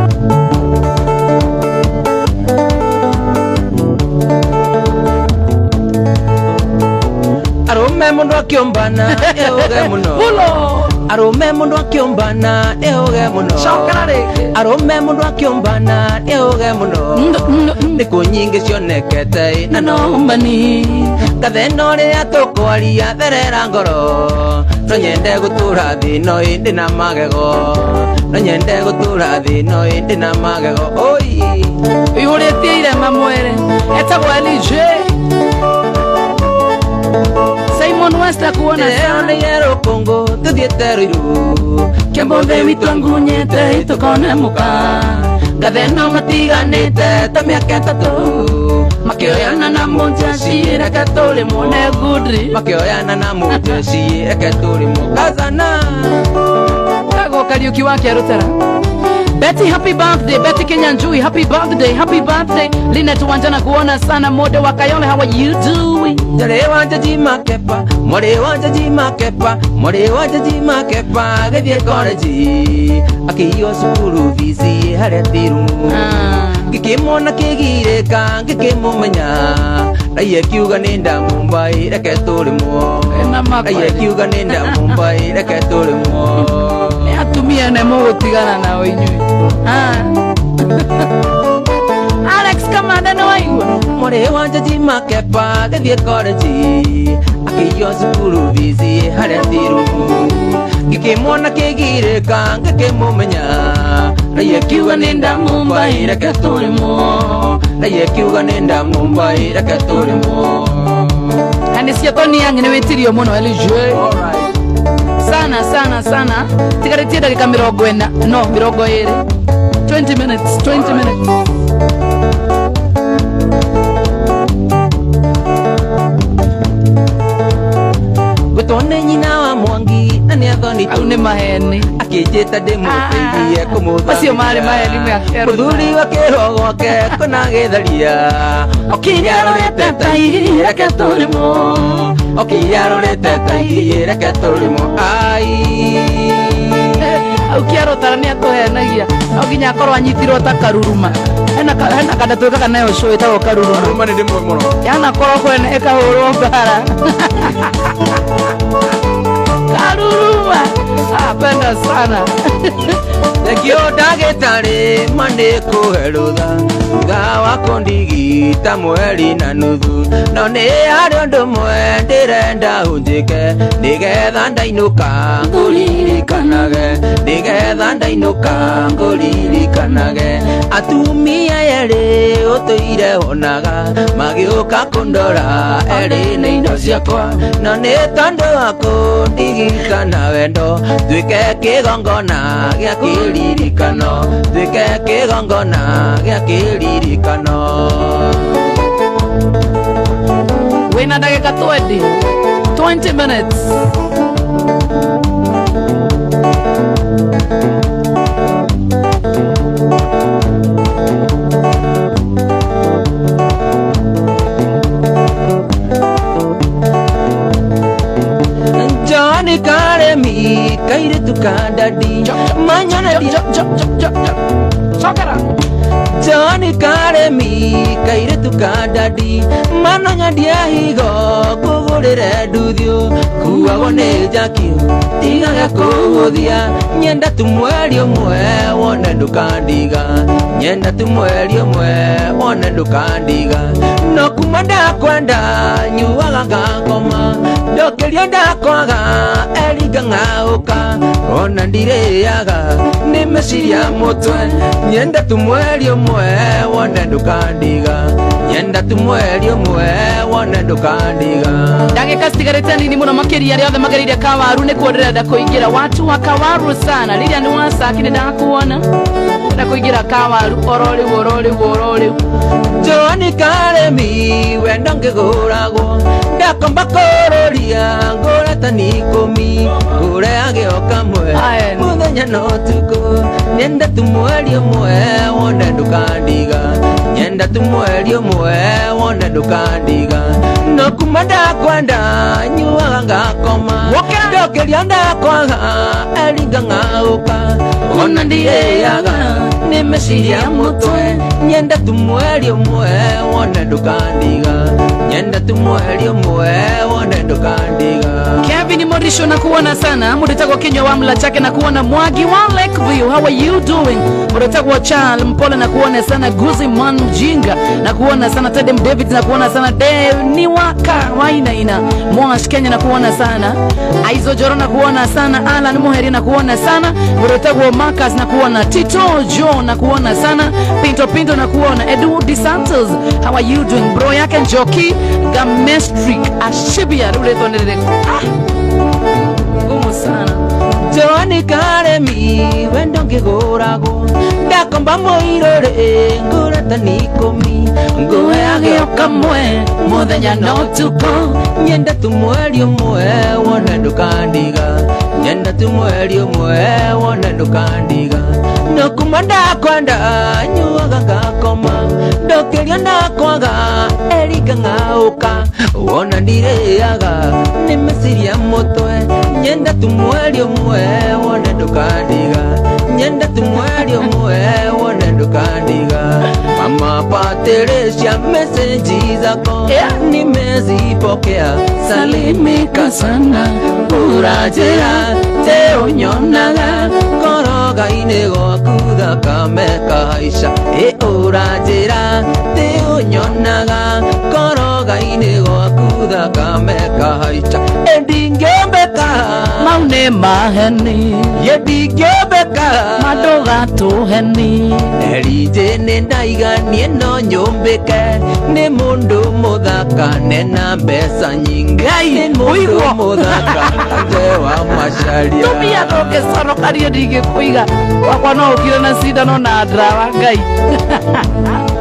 Arume mundu akiombana Eoge muno Arume mundu akiombana Eoge muno Arume mundu akiombana Eoge muno Niku nyingi cionekete na nombani Katheno ria tukwaria therera ngoro No nyende gutura thino indi na magego No nyende gutura thino indi na magego Oi Yuretie irema mwere Etago LJ Simon West akuona sana yero Kongo tuthiete Ruiru Kembothe witu angunyete itukone muka Gatheno matiganite ta miaka itatu Makioyana na munjaci reke turi mune gudri Makioyana na munjaci reke turi mukazana Kago Kariuki wake arutera Betty, happy birthday. Betty Kenyanjui, happy birthday. Happy birthday. Linet Wanjana kuona sana Mode wa Kayole, how are you doing? Jare wanja jima kepa, Mode wanja jima kepa, Mode wanja jima kepa, Gethie college, Akiyo sukuru visi haretiru Gikimona kigireka, gikimumenya Raiye kiuga nenda Mumbai, reke turi muo Raiye kiuga nenda Mumbai, reke turi muo Atumia nemo gutigana nao inyui Alex Kamanda no aigua Mode wanja jima kepa Gethie college Akiyo sukuru visi haretiru Gikimona kigireka Gikimumenya Raiye kiuga nenda Mumbai reke turi muo Raiye kiuga nenda Mumbai reke turi muo Anisia Tony yangi ni wetirio muno LJ Sana sana sana Tikaritie dakika mirongo ena No mirongo iri 20 minutes 20 minutes Gutone nyina wa Mwangi na ni athoni Au ni maheni Akijeta demuteithie kumutha Macio mari maheni meakeru Muthuri wa kĩro gwake kona gĩtharia Okiria rorete ta iria reke tũrĩmwo Okiria rorete ta iria reke tũrĩmwo Ai Ukiaro tarani atuhenagia Oginya akorwo anyitirwo ta karuruma Hena kada twekaga nayo show ĩtagwo karuruma Karuruma nĩ ndĩmwe mũno Yana korwo kwene ĩkahũrwo mbara Karuruma Apenda sana Nekio ndagĩtarĩ manĩ kũhe rũtha Thutha wa kũndigita mweri na nuthu No nĩ harĩ ũndũ mwe ndĩrenda ũnjĩke Nĩgetha ndainũka ngũririkanage Nĩgetha ndainũka ngũririkanage Atumia erĩ ũtũire honaga Magĩũka kũndora erĩ nĩ indo ciakwa No nĩ tondũ wa kũndigitana wendo Tuĩke kĩgongona gĩa kĩririkano Tuĩke kĩgongona gĩa kĩririkano Wĩna ndagĩka 20 minutes Johnny Karemi kairitu kandadi Manyona di Sokera Johnny Karemi kairitu kandadi Manonya dia higo kugurire nduthio Kuagwo nĩ njakio tigage kũhũthia Nyenda tu mweri ũmwe wone ndũkandiga Nyenda tu mweri ũmwe wone ndũkandiga No kuma ndakwenda nyuaga ngangoma Ndokerio ndakwaga eringa ng'aũka Ona ndirĩaga nĩ meciria mũtwe Nyenda tu mweri ũmwe wone ndũkandiga nyenda tu mweri umwe wone ndukandiga. Ndagika citigarite nini muno makiria riothe magereire Kawaru ni kuonderera kuingira watu wa Kawaru sana riria ni wasakire ndakuona na kuingira Kawaru orori Joani Karemi wenda ngiguragwo ndakomba kuroria ngurata nikumi ngure agioka mwe muthenya no tuko nyenda tu mweri umwe wone ndukandiga nyenda tu mweri umwe wone ndukandiga no kuma ndakwenda nyuaga ngakoma ndokeria ndakwaga eringa ngauka ona ndiaga nimeciria mutwe nyenda tu mweri umwe wone ndukandiga nyenda tu mweri umwe wone ndukandiga. Kevin Morisho na kuona sana mudetagwo kinywa wa mla chake na kuona Mwagi wa Lakeview, how are you doing? Mudetagwo Charles Mpole na kuona sana Guzi Man Mjinga na kuona sana Tedem David na kuona sana Dave Niwaka Wainaina Mwash Kenya na kuona sana Aizo Joro na kuona sana Alan Muheri na kuona sana mudetagwo Marcus na kuona Tito Joe na kuona sana Pinto na kuona Edu Di Santos, how are you doing? Bro yake Njoki Gamestrik Ashibia uletonere gumu sana. Joani Karemi wenda ngiguragwo ndakomba muirore ngurata nikumi nguhe agioka mwe muthenya no tuko nyenda tu mweri umwe wone ndukandiga nyenda tu mweri umwe wone ndukandiga no kuma ndakwenda nyuaga ngakoma ndokeria ndakwaga eringa ngauka wona ndiriaga nimeciria mutwe nyenda tu mweri umwe wone ndukandiga nyenda tu mweri umwe wone ndukandiga. Mama Patricia message zako nimezipokea salimika sana urajera te unyonaga koroga inego kudaka meka haisha urajera te unyonaga koroga inego kudaka meka haisha endingembeka maune maheni yedingembeka madoga tuheni erije nendaiga no nyombeke ni mundu muthaka nena mbeca nyingi ni mundu muthaka wa macharia tumia toke saro kario dige kuiga wakwa no ukire na sindano na drawa ngai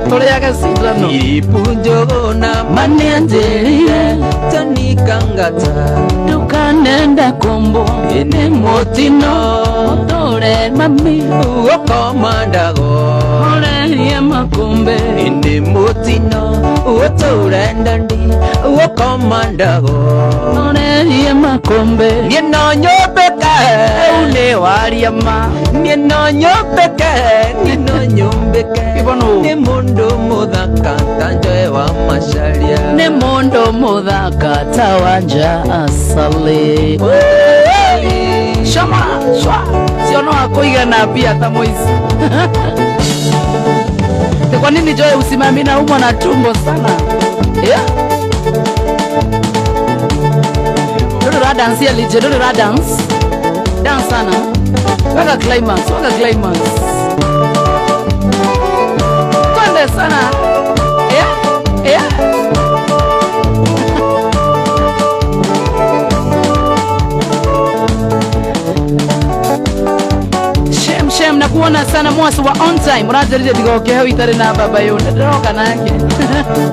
turiaga sindano ipunjo na manenjerire tanikangata dukanenda kombo ene motino tore mami ukomandago oreria makombe ene motino utorendandi ukomandago oreria makombe nieno nyombeka une waria ma nieno nyombeka nieno nyombeka ni mundu muthaka tanjoe wa macharia ni mundu muthaka tawanja asali shama shwa siono akoiga na pia tamoisi kwa nini Joy usimami na umwa na tumbo sana Dodo ra dance ya lije dodo ra dance sana waka climax twende sana Shem na kuona sana mwasi wa on time urajerije digoke hewa itari na baba yone ndoka nake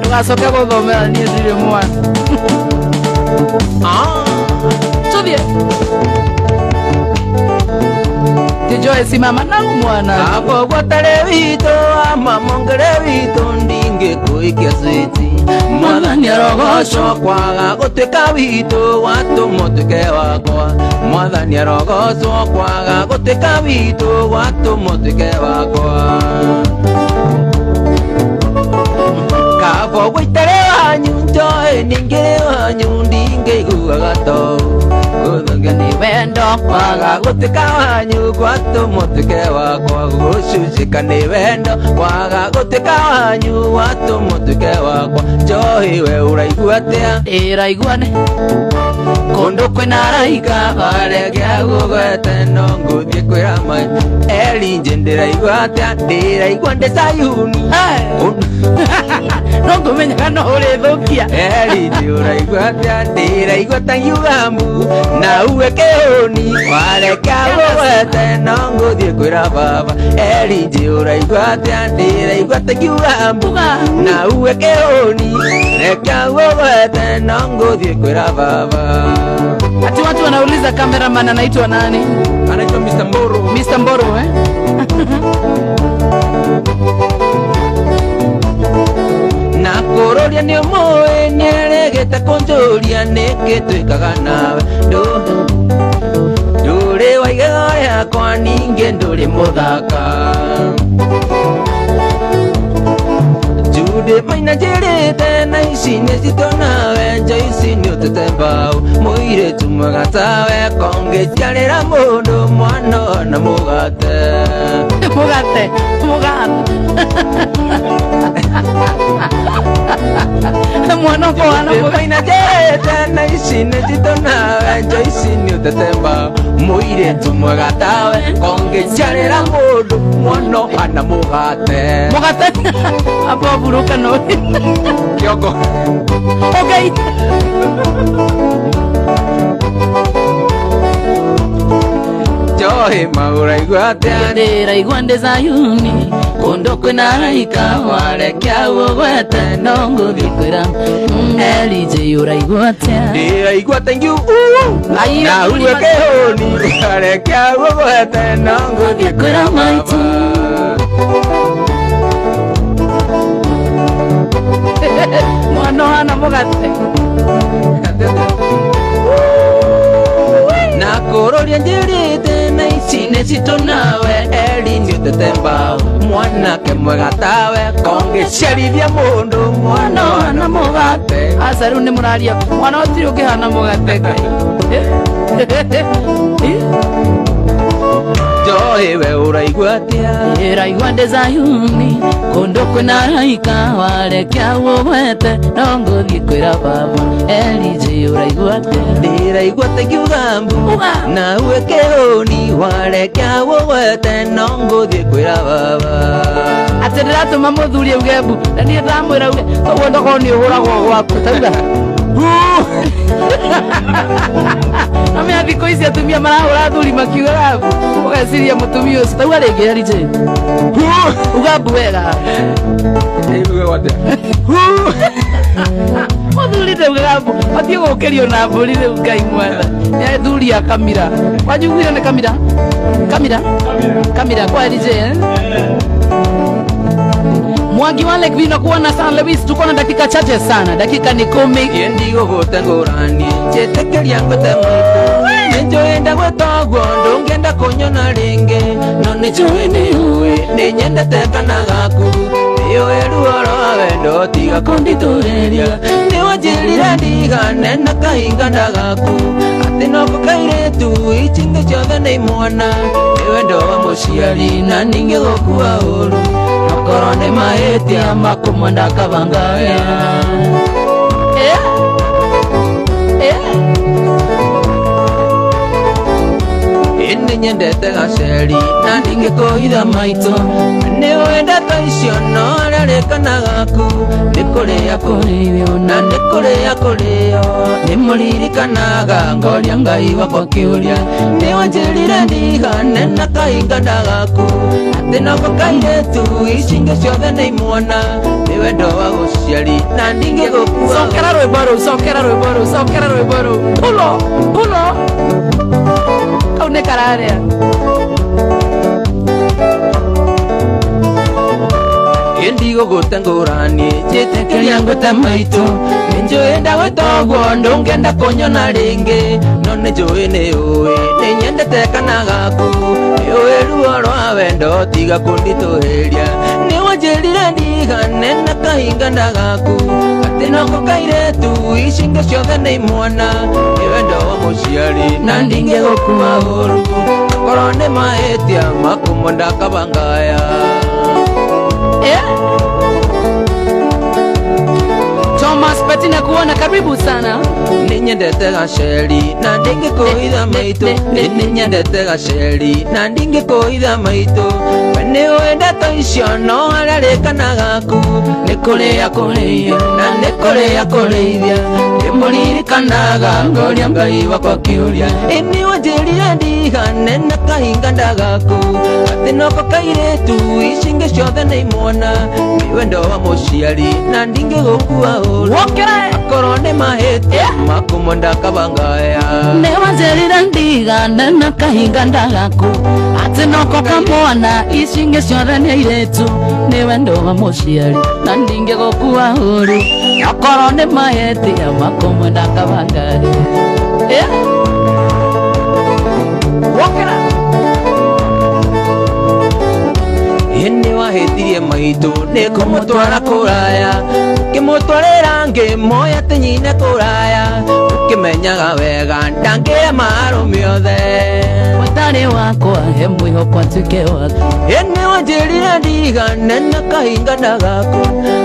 tugasoka guthomera ni ndire mwa tuvie Joy simama na mwana abo gwatare wito ama mongere wito ndinge kuikia switi mwathani arogocwo kwaga gutwika wito watu mutuke wakwa mwathani arogocwo kwaga gutwika wito watu mutuke wakwa kabo gwitare wanyu Joy ningire wanyu ndinge iguaga to guthukia ni wendo kwaga gutwika wanyu gwatu mutuke wakwa gucucika ni wendo kwaga gutwika wanyu watu mutuke wakwa Joy we uraigua atia iraiguane kunda kundu kwina raika warekia gugwete no nguthie kwira mai Erinje ndiraigua atia ndiraigua ndi Sayuni no ngumenya kana urithukia Erinje uraigua atia ndiraigua ta Yugambu na uwe kiuni warekia gugwete no nguthie kwira baba Erinje uraigua atia ndiraigua ta Yugambu na uwe kiuni rekia gugwete no nguthie kwira baba. Ati watu wanauliza cameraman anaitwa nani? Anaitwa Mr. Mboro. Mr. Mboro Na kuroria ni moe nieregete kunjuria nikitwikaga nawe nduri waigega yakwa ninge nduri muthaka Jude maina jirite na ici nĩ citũ nawe nja ici nĩ ũtete mbaũ mũirĩtu mwega tawe kongĩciarĩra mũndũ mwana na mũgate mwana mwana maina jirite na ici nĩ citũ nawe nja ici nĩ ũtete mbaũ mũirĩtu mwega tawe kongĩciarĩra mũndũ mwana na mũgate apa buruka no Kiongo. Okay. Joy mauraigua atia ndiraigua ndi Sayuni kundu kwina raika warekia gugwete no nguthie kwira Erinje uraigua atia ndiraigua thank you na uwe kihuni warekia gugwete no nguthie kwira maitu mwana hana mugate na kuroria njirite na ici nĩ citũ nawe Erinje ũtete mbaũ mwanake mwega tawe kongĩciarithia mũndũ mwana hana mũgate asa rĩu nĩ mũraria mwana ũtirĩ ũkĩhana mũgate Ngai Joy we uraigua atia ndiraigua ndi Sayuni kundu kwina raika warekia gugwete no nguthie kwira baba Erinje uraigua atia ndiraigua ta Yugambu na uwe kihuni warekia gugwete no nguthie kwira baba ati ndiratuma muthuri auge mbu na niĩ ndamwĩra auge koguo ndokorwo nĩ ũhũragwo gwaku tauga Namia thikũ ici atumia marahũra athuri makiugaga mbu ũgeciria mũtumia ũcio tauga rĩngĩ Erinje uga mbu wega muthuri ndaugaga mbu batie gũkĩrio na mbũri rĩu Ngai mwega nĩ thuri a Kamira wanyuguire nĩ Kamira kwa Erinje Mwangi wa Lake Vino kuona San Luis tuko na dakika chache sana dakika ni 10 yendigo gutengurani jetekeria ngwete mwitu njoenda gwetagwo ndungenda kunyona ringi no nijoe ni uwe ninyendete kana gaku iyo eruoro wendo tiga kunditureria niwanjirire ndigane na kahinga ndagaku ati no kairetu ichinge ciothe ni mwana ni wendo wa muciari na ninge gukua uru Okoro ni maetia makumwenda kabangaya Indi nyendete gaceri na ndingĩkũhitha maitũ nĩwendete icio no rĩrĩkana gaku nĩ kũrĩa kũrĩo na nĩ kũrĩa kũrĩo nĩ mũririkanaga ngoria Ngai wakwa kĩũria nĩwanjĩrire ndigane na kahinga ndagaku atĩ noko kairĩtu icingĩ ciothe nĩ imwana nĩ wendo wa gũciari na ndingĩgũkua Sokera rwĩmbo rũu pulo kau nĩ kararĩa Ndigũgũte ngũrani njĩtĩkĩria ngwĩte maitũ nĩnjũĩ ndagwĩta ũguo ndũngĩenda kũnyona rĩngĩ no nĩnjũĩ nĩũĩ nĩnyendete kana gaku nĩũĩ ruo rwa wendo tiga kũnditũhĩria nĩwanjĩrire ndigane na kahinga ndagaku atĩ noko kairĩtu icingĩ ciothe nĩ imwana nĩ wendo wa mũciari na ndingĩgũkua ũru korwo nĩ mahĩtia makumwo ndakabangaya Thomas Petina kuona karibu sana. Ninyendete gaceri na ndingikuitha maitu. Ninyendete gaceri na ndingikuitha maitu. Wene wendete icio no ararikana gaku. Nikuria kuria na nikuria kurithia. Ndimuririkanaga ngoria Ngai wakwa kiuria. Ini wanjirire ndigane na kahinga ndagaku. Ati noko kairetu icinge ciothe nĩ imwana. Nĩ wendo wa mũciari na ndingĩgũkua ũru. Akorwo nĩ mahĩtia makumwo ndakabangaya. Nĩ wanjirire ndigane na kahinga ndagaku. Ati noko kamwana icinge ciothe nĩ iretu. Nĩ wendo wa mũciari na ndingĩgũkua ũru. Akorwo nĩ mahĩtia makumwo ndakabangaya. Ini wahĩtirie maitũ nĩ kũmũtwara kũraya. Ũkĩmũtwarĩra ngĩmoya tĩnyine kũraya. Ũkĩmenyaga wega ndangĩrĩa marũme othe. Mũtarĩ wakwa he mwĩhoko atuĩke waku. Ini wanjĩrire ndigane na kahinga ndagaku.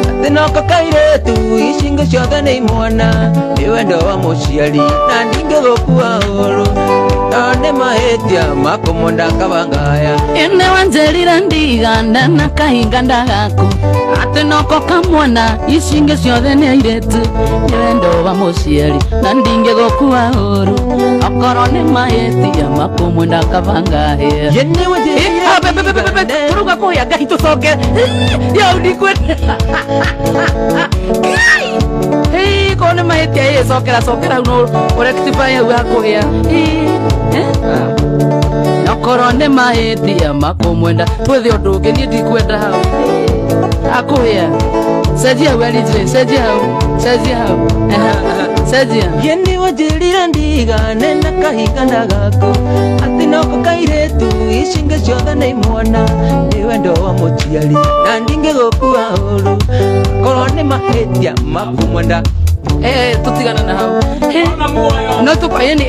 Atĩ noko kairĩtu icinge ciothe nĩ imwana. Nĩ wendo wa mũciari na ndingĩgũkua ũru. Nĩ mahĩtia makumwo ndakabangaya. Ini wanjĩrire ndigane na kahinga ndagaku. Atĩ noko kamwana icinge ciothe nĩ airĩtu. Nĩ wendo wa mũciari na ndingĩgũkua ũru. Akorwo nĩ mahĩtia makumwo ndakabangaya. Turuga kũhĩa Ngai tũcoke. Yau ndikwenda. Korwo nĩ mahĩtia cokera hau ũrectify hau hakũhĩa. Akorwo nĩ mahĩtia makumwenda twethe ũndũ ũngĩ niĩ ndikwenda hau akũhĩa. Cenjia hau Elije, cenjia hau cenjia. Yeni wanjĩrire ndigane na kahinga ndagaku. Atĩ noko kairĩtu icinge ciothe nĩ imwana. Nĩ wendo wa mũciari na ndingĩgũkua ũru. Akorwo nĩ mahĩtia makumwo tutigana na hau no tukayeni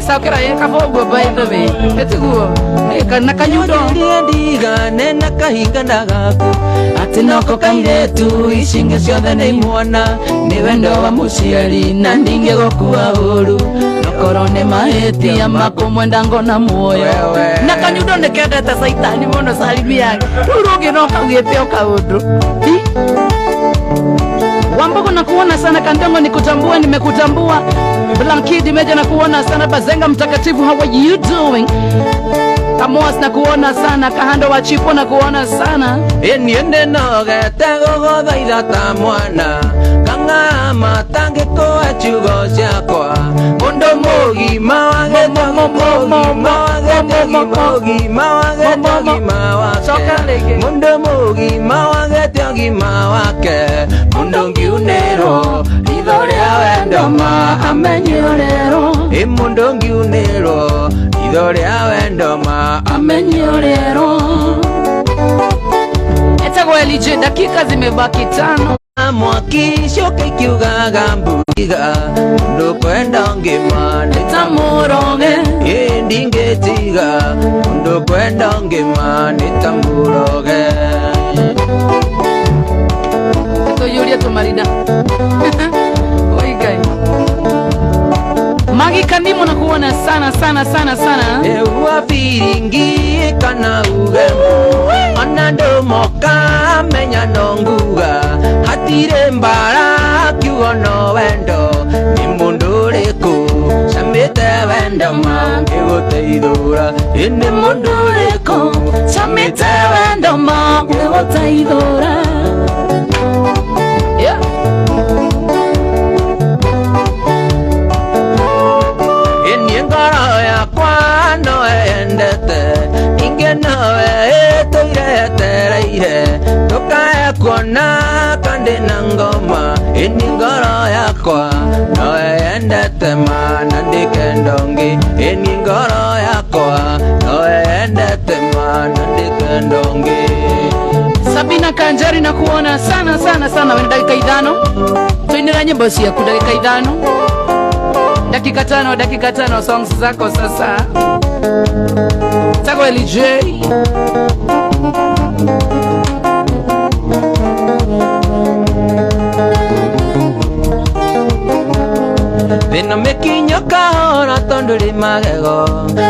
sakera kabogo by the way etiguo kana kanyudo ndigane na kahinga ndagaku. Atĩ noko kairetu icinge ciothe nĩ imwana. Nĩ wendo wa mũciari na ndingĩgũkua ũru. Akorwo nĩ mahĩtia makumwenda ngona muoyo. Na kanyudo nĩkendete Saitani mũno salimi yake. Rĩu rũngĩ no kaugĩte o kaũndũ. Wambogo na kuona sana Kandengo nikutambua nimekutambua. Blankidi meja na kuona sana Bazenga mtakatifu how are you doing? Kamoas na kuona sana Kahando wa Chipo na kuona sana. Niende nogete gũgũthaitha ta mwana. Kang'ama tangĩkũhe ciugo ciakwa. Mũndũ mũgima wagete ũgima wake. Mũndũ mũgima wagete ũgima wake. Mũndũ ngiunĩrwo ritho rĩa wendo ma amenyio rero. Mũndũ ngiunĩrwo ritho rĩa wendo ma amenyio rero. Etagwo Elije, dakika zimebaki 5. Mwaki coke ikiugaga mbuga. Ndũkwenda ngĩma nĩ ta mũroge. Ndingĩtiga. Ndũkwenda ngĩma nĩ ta mũroge. Tuyuria tumarida. Oigai. Magi Kandimu na kuona sana. Ewa firingi kana ugemu. Ona ndomoka menya nonguga. Hatire mbara kiugo no wendo. Nĩ mũndũ ũrĩkũ camĩte wendo ma ngĩgũteithũra. Nĩ mũndũ ũrĩkũ camĩte wendo ma ngĩgũteithũra. Niĩ ngoro yakwa no endete. Ingĩ nowe tũiretereire. Ndũkae kuona kandi na ngoma. Niĩ ngoro yakwa no endete mana ndikendongi. Niĩ ngoro yakwa no endete mana ndikendongi. Sabina Kanjari na kuona sana. Wena dakika 5. Tuinira nyimbo ciaku dakika 5. Dakika 5 songs zako sasa. Etagwo Elije. thina mikinyo kahora tondu ri magego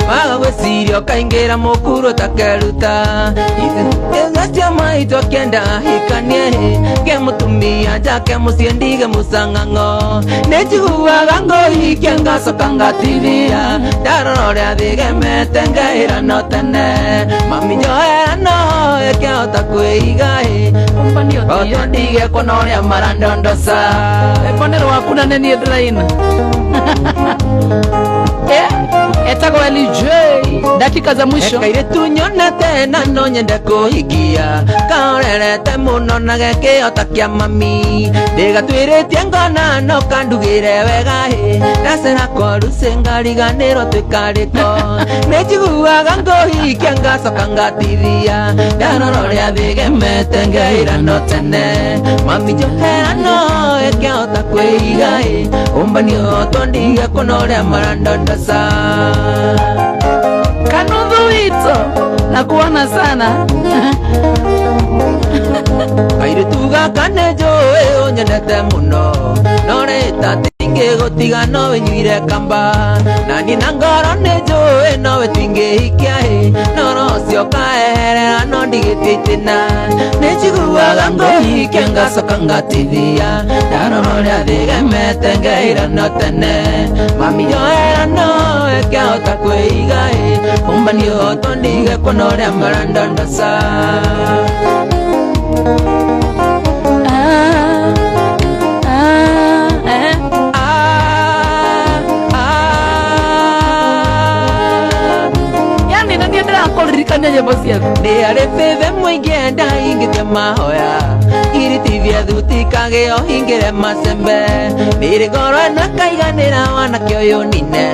waga gwiciria ukaingira mukuru takeruta ithia maitwo kenda hikanie ke mutumia njake mucie ndige musang'ang'o nijiguaga ngohikia ngacoka ngatiria ndarora uria thigemete ngairano tene mami njoerano ĩkĩhota kwĩiga otwo ndigekwo na ũrĩa marandondoca eponero waku na nenie ndĩraina etagwo LJ dakika za mwisho kairitu nyonete na no nyende kũhikia kahorerete mũno na gekĩhota kĩa mami ndĩgatwĩrĩtie ngona no kandugĩre wega ndacera koruce ngariganĩrwo twĩkarĩko nĩnjiguaga ngũhikia ngacoka ngatithia ndarora ũrĩa thĩgemete ngeirano tene mami njoherano ĩkĩhota kwĩiga ũmbanio otwo ndigekwo na ũrĩa marandondoca Kanudhu ito na kuona sana kairitu gaka nĩ njũĩ ũnyendete mũno no rĩta tingĩgũtiga nowe nyuire kamba na niĩ na ngoro nĩ njũĩ nowe twingĩhikia no rũciũ kaeherera no ndigĩtie itĩna nĩnjiguaga ngũhikia ngacoka ngatithia ndarora ũrĩa thĩgemete ngeirano tene mami njoerano ĩkĩhota kwĩiga ũmbanio otwo ndigekwo na ũrĩa marandondoca yani nani ndĩrakũririkania nyĩmbo ciaku nĩ arĩ bĩbe mũingĩ ndaingĩte mahoya iritithia thuti kagĩo hingĩre macembe nĩrĩ ngoro ĩno ĩkaiganĩra wanake ũyũ nine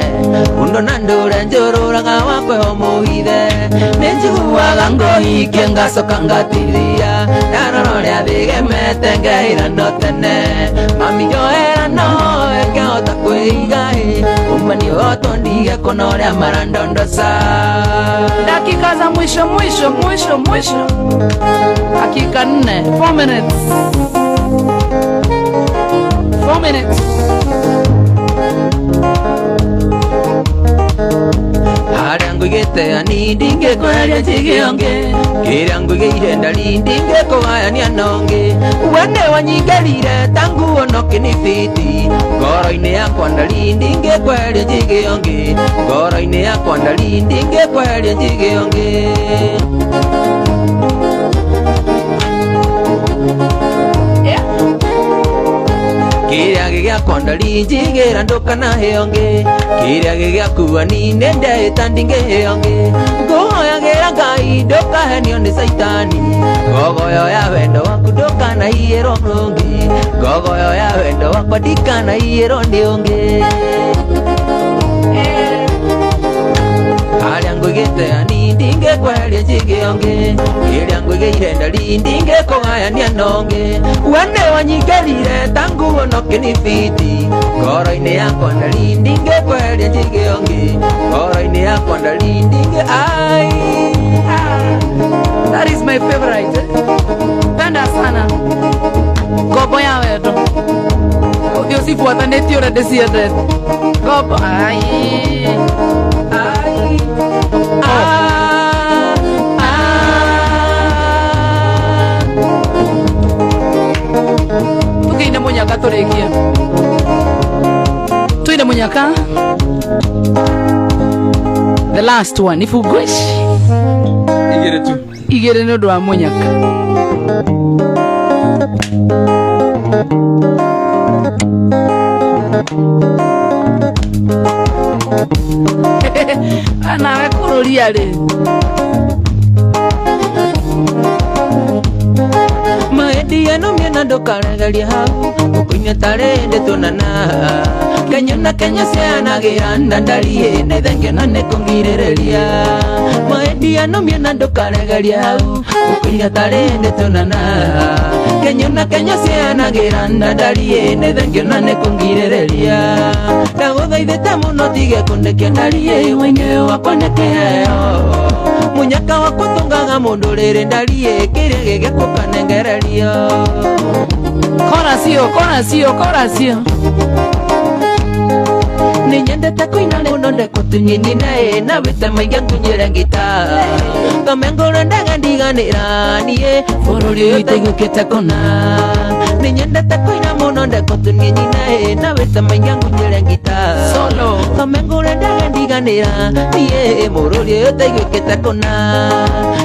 ũndũ na ndũre njũrũraga wakweho mũhithe nĩnjiguaga ngũhikia ngacoka ngatithia ndarora ũrĩa thĩgemete ngeirano tene mami njoerano ĩkĩhota kwĩiga ũmbanio otwo ndigekwo na ũrĩa marandondoca dakika za mwisho dakika 4 minutes 4 minutes harĩa ngũigĩte ani ndingĩkweheria njigĩonge kĩrĩa ngũigĩire ndari ndingĩkũgayania nongĩ we nĩ wanyingĩrire tangu ono kĩnibiti ngoro-inĩ yakwa ndari ndingĩkweheria njigĩonge ngoro-inĩ yakwa ndari ndingĩkweheria njigĩonge kĩrĩa gĩgĩakwa ndari njigĩra ndũkanahĩonge kĩrĩa gĩgĩakua ni nĩndehĩta ndingĩhĩonge ngũhoyagĩra Ngai ndũkahenio nĩ Saitani ngogoyo ya wendo waku ndũkanahiyĩrwo mũrũngi ngogoyo ya wendo wakwa ndikanahiyĩrwo nĩ ũngĩ harĩa ngũigĩte ani ndingĩkweheria njigĩonge kĩrĩa ngũigĩire ndari ndingĩkũgayania nongĩ we nĩ wanyingĩrire tangu ono kĩnibiti ngoro-inĩ yakwa ndari ndingĩkweheria njigĩonge ngoro-inĩ yakwa ndari that is my favorite penda sana gobo ya wendo ũthiũ cibuatanĩtie ũrĩa ndĩciendete gobo tukiine munyaka turikie tuine munyaka the last one ifugwish igere nĩ ũndũ wa munyaka anawe kũrũria rĩ maendia no miena ndũkaregeria hau ũkũinia tarĩ ndĩtũnana Kenya na Kenya cianagĩra ndandari nĩ thengio na nĩ kũngirĩrĩria maendia no miena ndũkaregeria hau ũkũinia tarĩ ndĩtũnana Kenya na Kenya cianagĩra ndandari nĩ thengio na nĩ kũngirĩrĩria ndagũthaithĩte mũno tige kũndekia ndari wainĩ wakwa nĩ kĩheo munyaka wakwa tũngaga mũndũ rĩrĩ ndari kĩrĩa gĩgĩakwo kanengererio kora sio ninyendete kuina muno ndekutunyinyine na witemagia nkunyire ngita kamengoro ndagandiganira niye bururi utegukite kona ninyendete kuina muno ndekutunyinyine na witemagia nkunyire ngita solo kamengoro ndagandiganira niye bururi utegukite kona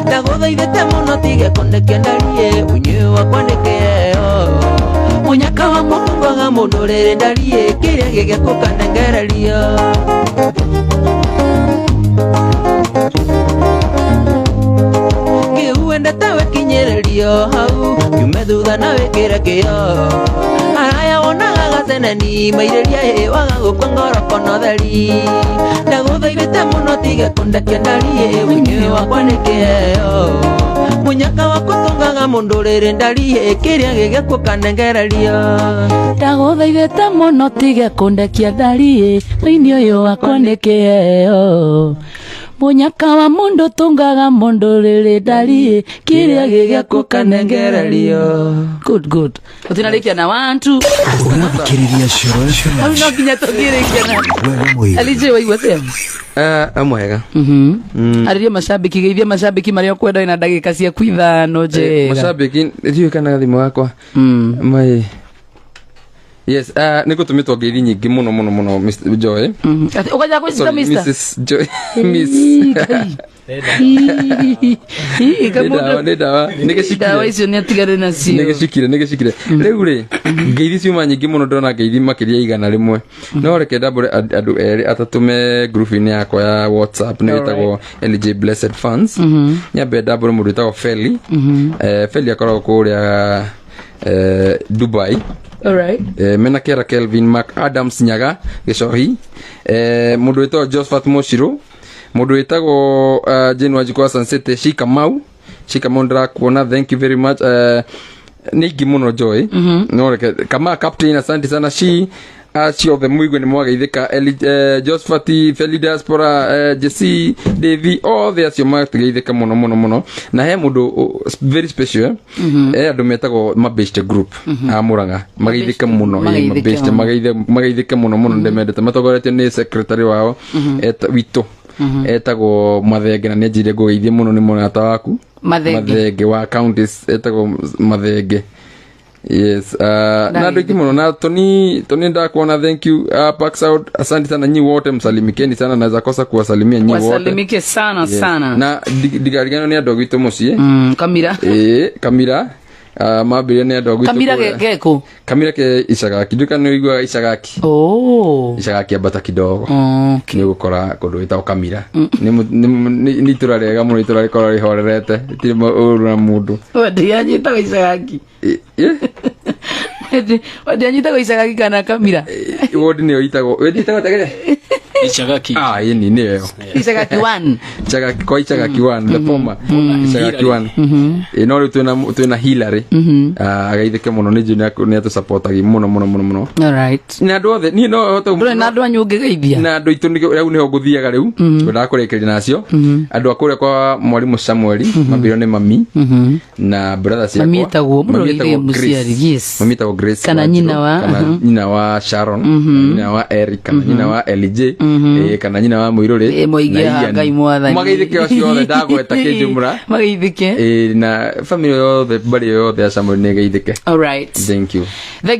ndaguthaithite muno tige kundekia ndarie unyu wakwa ndikeo munyaka wa mutungaga mundu riri ndarie kiria gigekukanengereria ngiuendete wikinyirerio hau yume thutha na wikire kio araya wonaga gaceneni maireria wagagukwa ngoroko no theri ndaguthaithite muno tige kundekia ndarie unyu wakwa nikio munyaka wa kutungaga mundu riri ndarie kiria gigekukanengereria ndaguthaithite muno tige kundekia ndarie thini uyu wakwa nikio munyaka wa mundu tungaga mundu riri ndarie kiria gigekukanengereria good utinarikia na wantu unathikiriria Shoro au no kinya tugirikia na alije waigwa sema amwega ariria mashabiki geithia mashabiki maria kwenda ina ndagika cia kuithano je mashabiki ndiyo kana thimu yakwa mai yes nikutumitwa ngeithi nyingi muno Mr. Joy ukaja kwita Mr. Mrs. Joy Miss Nida dawa icio ni atigare na cio nigicikire riu ri ngeithi ciuma nyingi muno ndona ngeithi makiria igana rimwe no reke ndabure andu eri atatume group ini yakwa ya WhatsApp ni itagwo LJ Blessed Fans nyambe ndabure mundu itagwo Feli Feli akoragwo kuria Dubai. Alright. Mena kera Kelvin Mark Adams Nyaga Geshohi mundu wetagwo Josephat Moshiro mundu wetagwo Jane Wajikwa Sunset Shikamau ndirakuona thank you very much ningi muno Joy no reke kama captain asante sana ciothe muigwe ni mwageithika Josephat Feli Diaspora Jesse Devi othe acio matigeithika muno na he mundu very special andu metagwo mabest group a Muranga mageithika muno mabest mageithika muno ndemendete matogoretio ni secretary wao wito etagwo Mathenge na njire gugeithia muno ni mwanata waku Mathenge wa counties etagwo Mathenge. Yes, na ndio kimono na Tony ndakuona thank you Parks Out asante sana nyi wote msalimikeni sana naweza kosa kuwasalimia nyi wote wasalimike sana sana na digarigano ni adogo itu mucie Kamira Kamira mabire ni adogo itu Kamira geko Kamira ke Ishagaki duka no igwa Ishagaki Ishagaki abata kidogo ni gukora kundu wita Kamira ni turarega muno turarikora rihorerete tirimo uru mundu wadi anyita Ishagaki wadi anyita Ishagaki kana Kamira wodi ni oitago wedi tagategere Ishagaki yeni niyo Ishagaki 1 Ishagaki kwa Ishagaki 1 the former Ishagaki 1 no tuna Hillary agaithike muno ni jina ni atu support agi muno all right na andu othe ni no to na andu anyu ngeithia na andu itu riu ni nguthiaga riu ndakurekeria nacio andu akure kwa mwalimu Samuel mabiro ni mami na brother cia mami etagwo Musiari yes mami etagwo Grace kana nyina wa Sharon nyina wa Eric kana nyina wa LJ kana nyina wa Muiruri moigia ngai mwathani mageithike acio othe ndagweta kijumra mageithike na family yothe bari yothe ya Samuel ni geithike all right thank you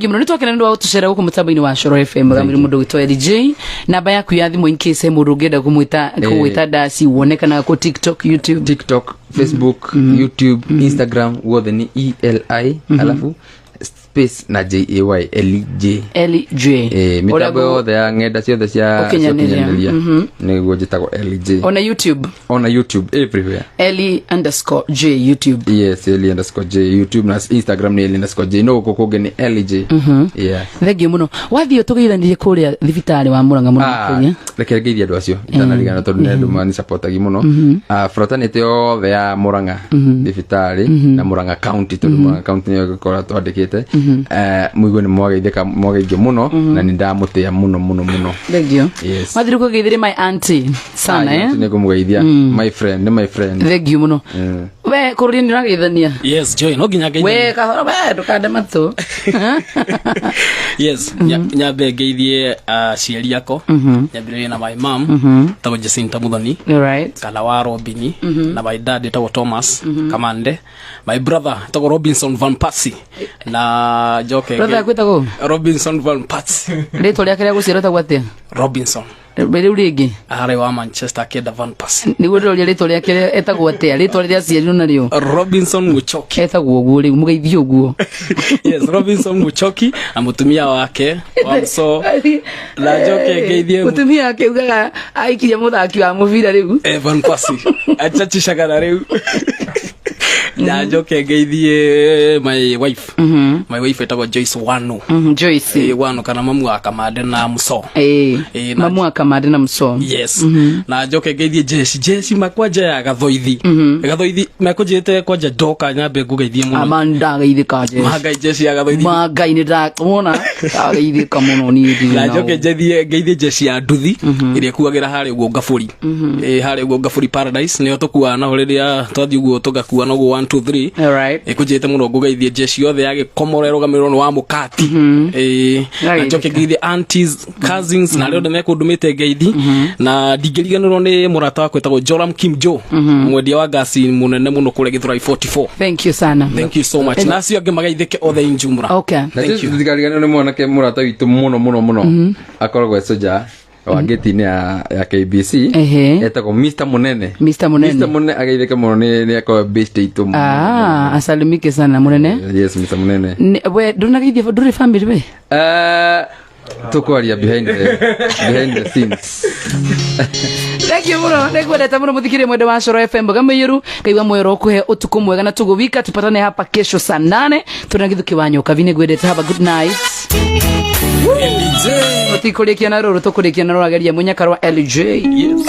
muno nitwakena ndu autucera guku mutambo-ini wa Shoro FM gamiri mundu witwa LJ namba yaku ya thimu incase mundu ngenda kumwita dasi wonekana ku TikTok Facebook YouTube Instagram wothe ni ELI alafu space na JAY LJ mitambo yothe ya ngenda ciothe cia kinyanĩria niguo njitagwo LJ on YouTube everywhere Eli_J YouTube yes Eli_J YouTube na Instagram ni Eli_J no gukunge ni LJ yeah thengio muno wathio tugeithanirie kuria thibitari wa Muranga muno kunya reke ngeithia andu acio itanarigana tondu ni andu mani supportagi muno frotanite yothe ya Muranga thibitari na Muranga county tondu Muranga county ni gukora twandikite muigwe ni mwageithio muno na ni ndamutia muno thengio yes mathiru kugeithire my auntie sana ni kumugeithia my friend thengio muno we kururi ni ragithania yes Joy no ginya we kahora we ndukande matu yes nyabe geithie cieri yako nyambire na my mom tawo Jacinta Muthoni right kana wa Robini na my dad tawo Thomas Kamande my brother tawo Robinson Van Persie na joke brother kwitago Robinson Van Persie rito rya kire gucira tawo atia Robinson bele urigi are wa Manchester kenda Van Persie ni gudo rito rya kire etagwo atia rito rya cieri na rio Robinson Muchoki etagwo guo ri mugeithio guo yes Robinson Muchoki na mutumia wake wamso la joke geithie mutumia wake ugaga aikiria muthaki wa mubira riu Van Persie achachishagara riu na joke geithie my wife etagwo Joyce Wano Joyce Wano kana mamu akamade na Muso mamu akamade na Muso yes na joke geithie Jesse makwaje ya gathoithi makujete kwaje doka nyambe ngugeithie muno amanda geithikaje magai Jesse ya gathoithi magai ni ndakona geithika muno ni ndi na joke geithie Jesse ya nduthi iria kuagira hari ugo ngaburi hari ugo ngaburi paradise ni otukua na horiria twathi ugo tugakuwa no 1 2 3 all right ikujete muno ngugeithie Jesse yothe yage komorero gamirwo no wa mukati na joke geithie aunties cousins na leo ndemekundumite ngeithi na ndingiriganirwo ni murata wakwe tagwo Joram Kimjo mwendia wa gasi munene muno kule Githurai 44 thank you sana thank you so much na cio ange magaithike othe injumra okay thank you ndingiriganirwo ni mwanake murata witu muno akoragwo soja wa geti-ini ya KBC etagwo Mr Munene ageithike muno ni akwa best itu asalimike sana Munene yes Mr Munene we ndunageithia nduri family we tukwaria behind the scenes thank you muno negwendete muno muthikire mwende wa Coro FM Bagamoyo kaigwa moyo kuhe utuku mwega na tuguvika tupatane hapa kesho saa 8 tunagithuki wanyu kavine gwendete have a good night LJ utikulikia na ruru tukulikia na ruru ageria munyakarwa LJ yes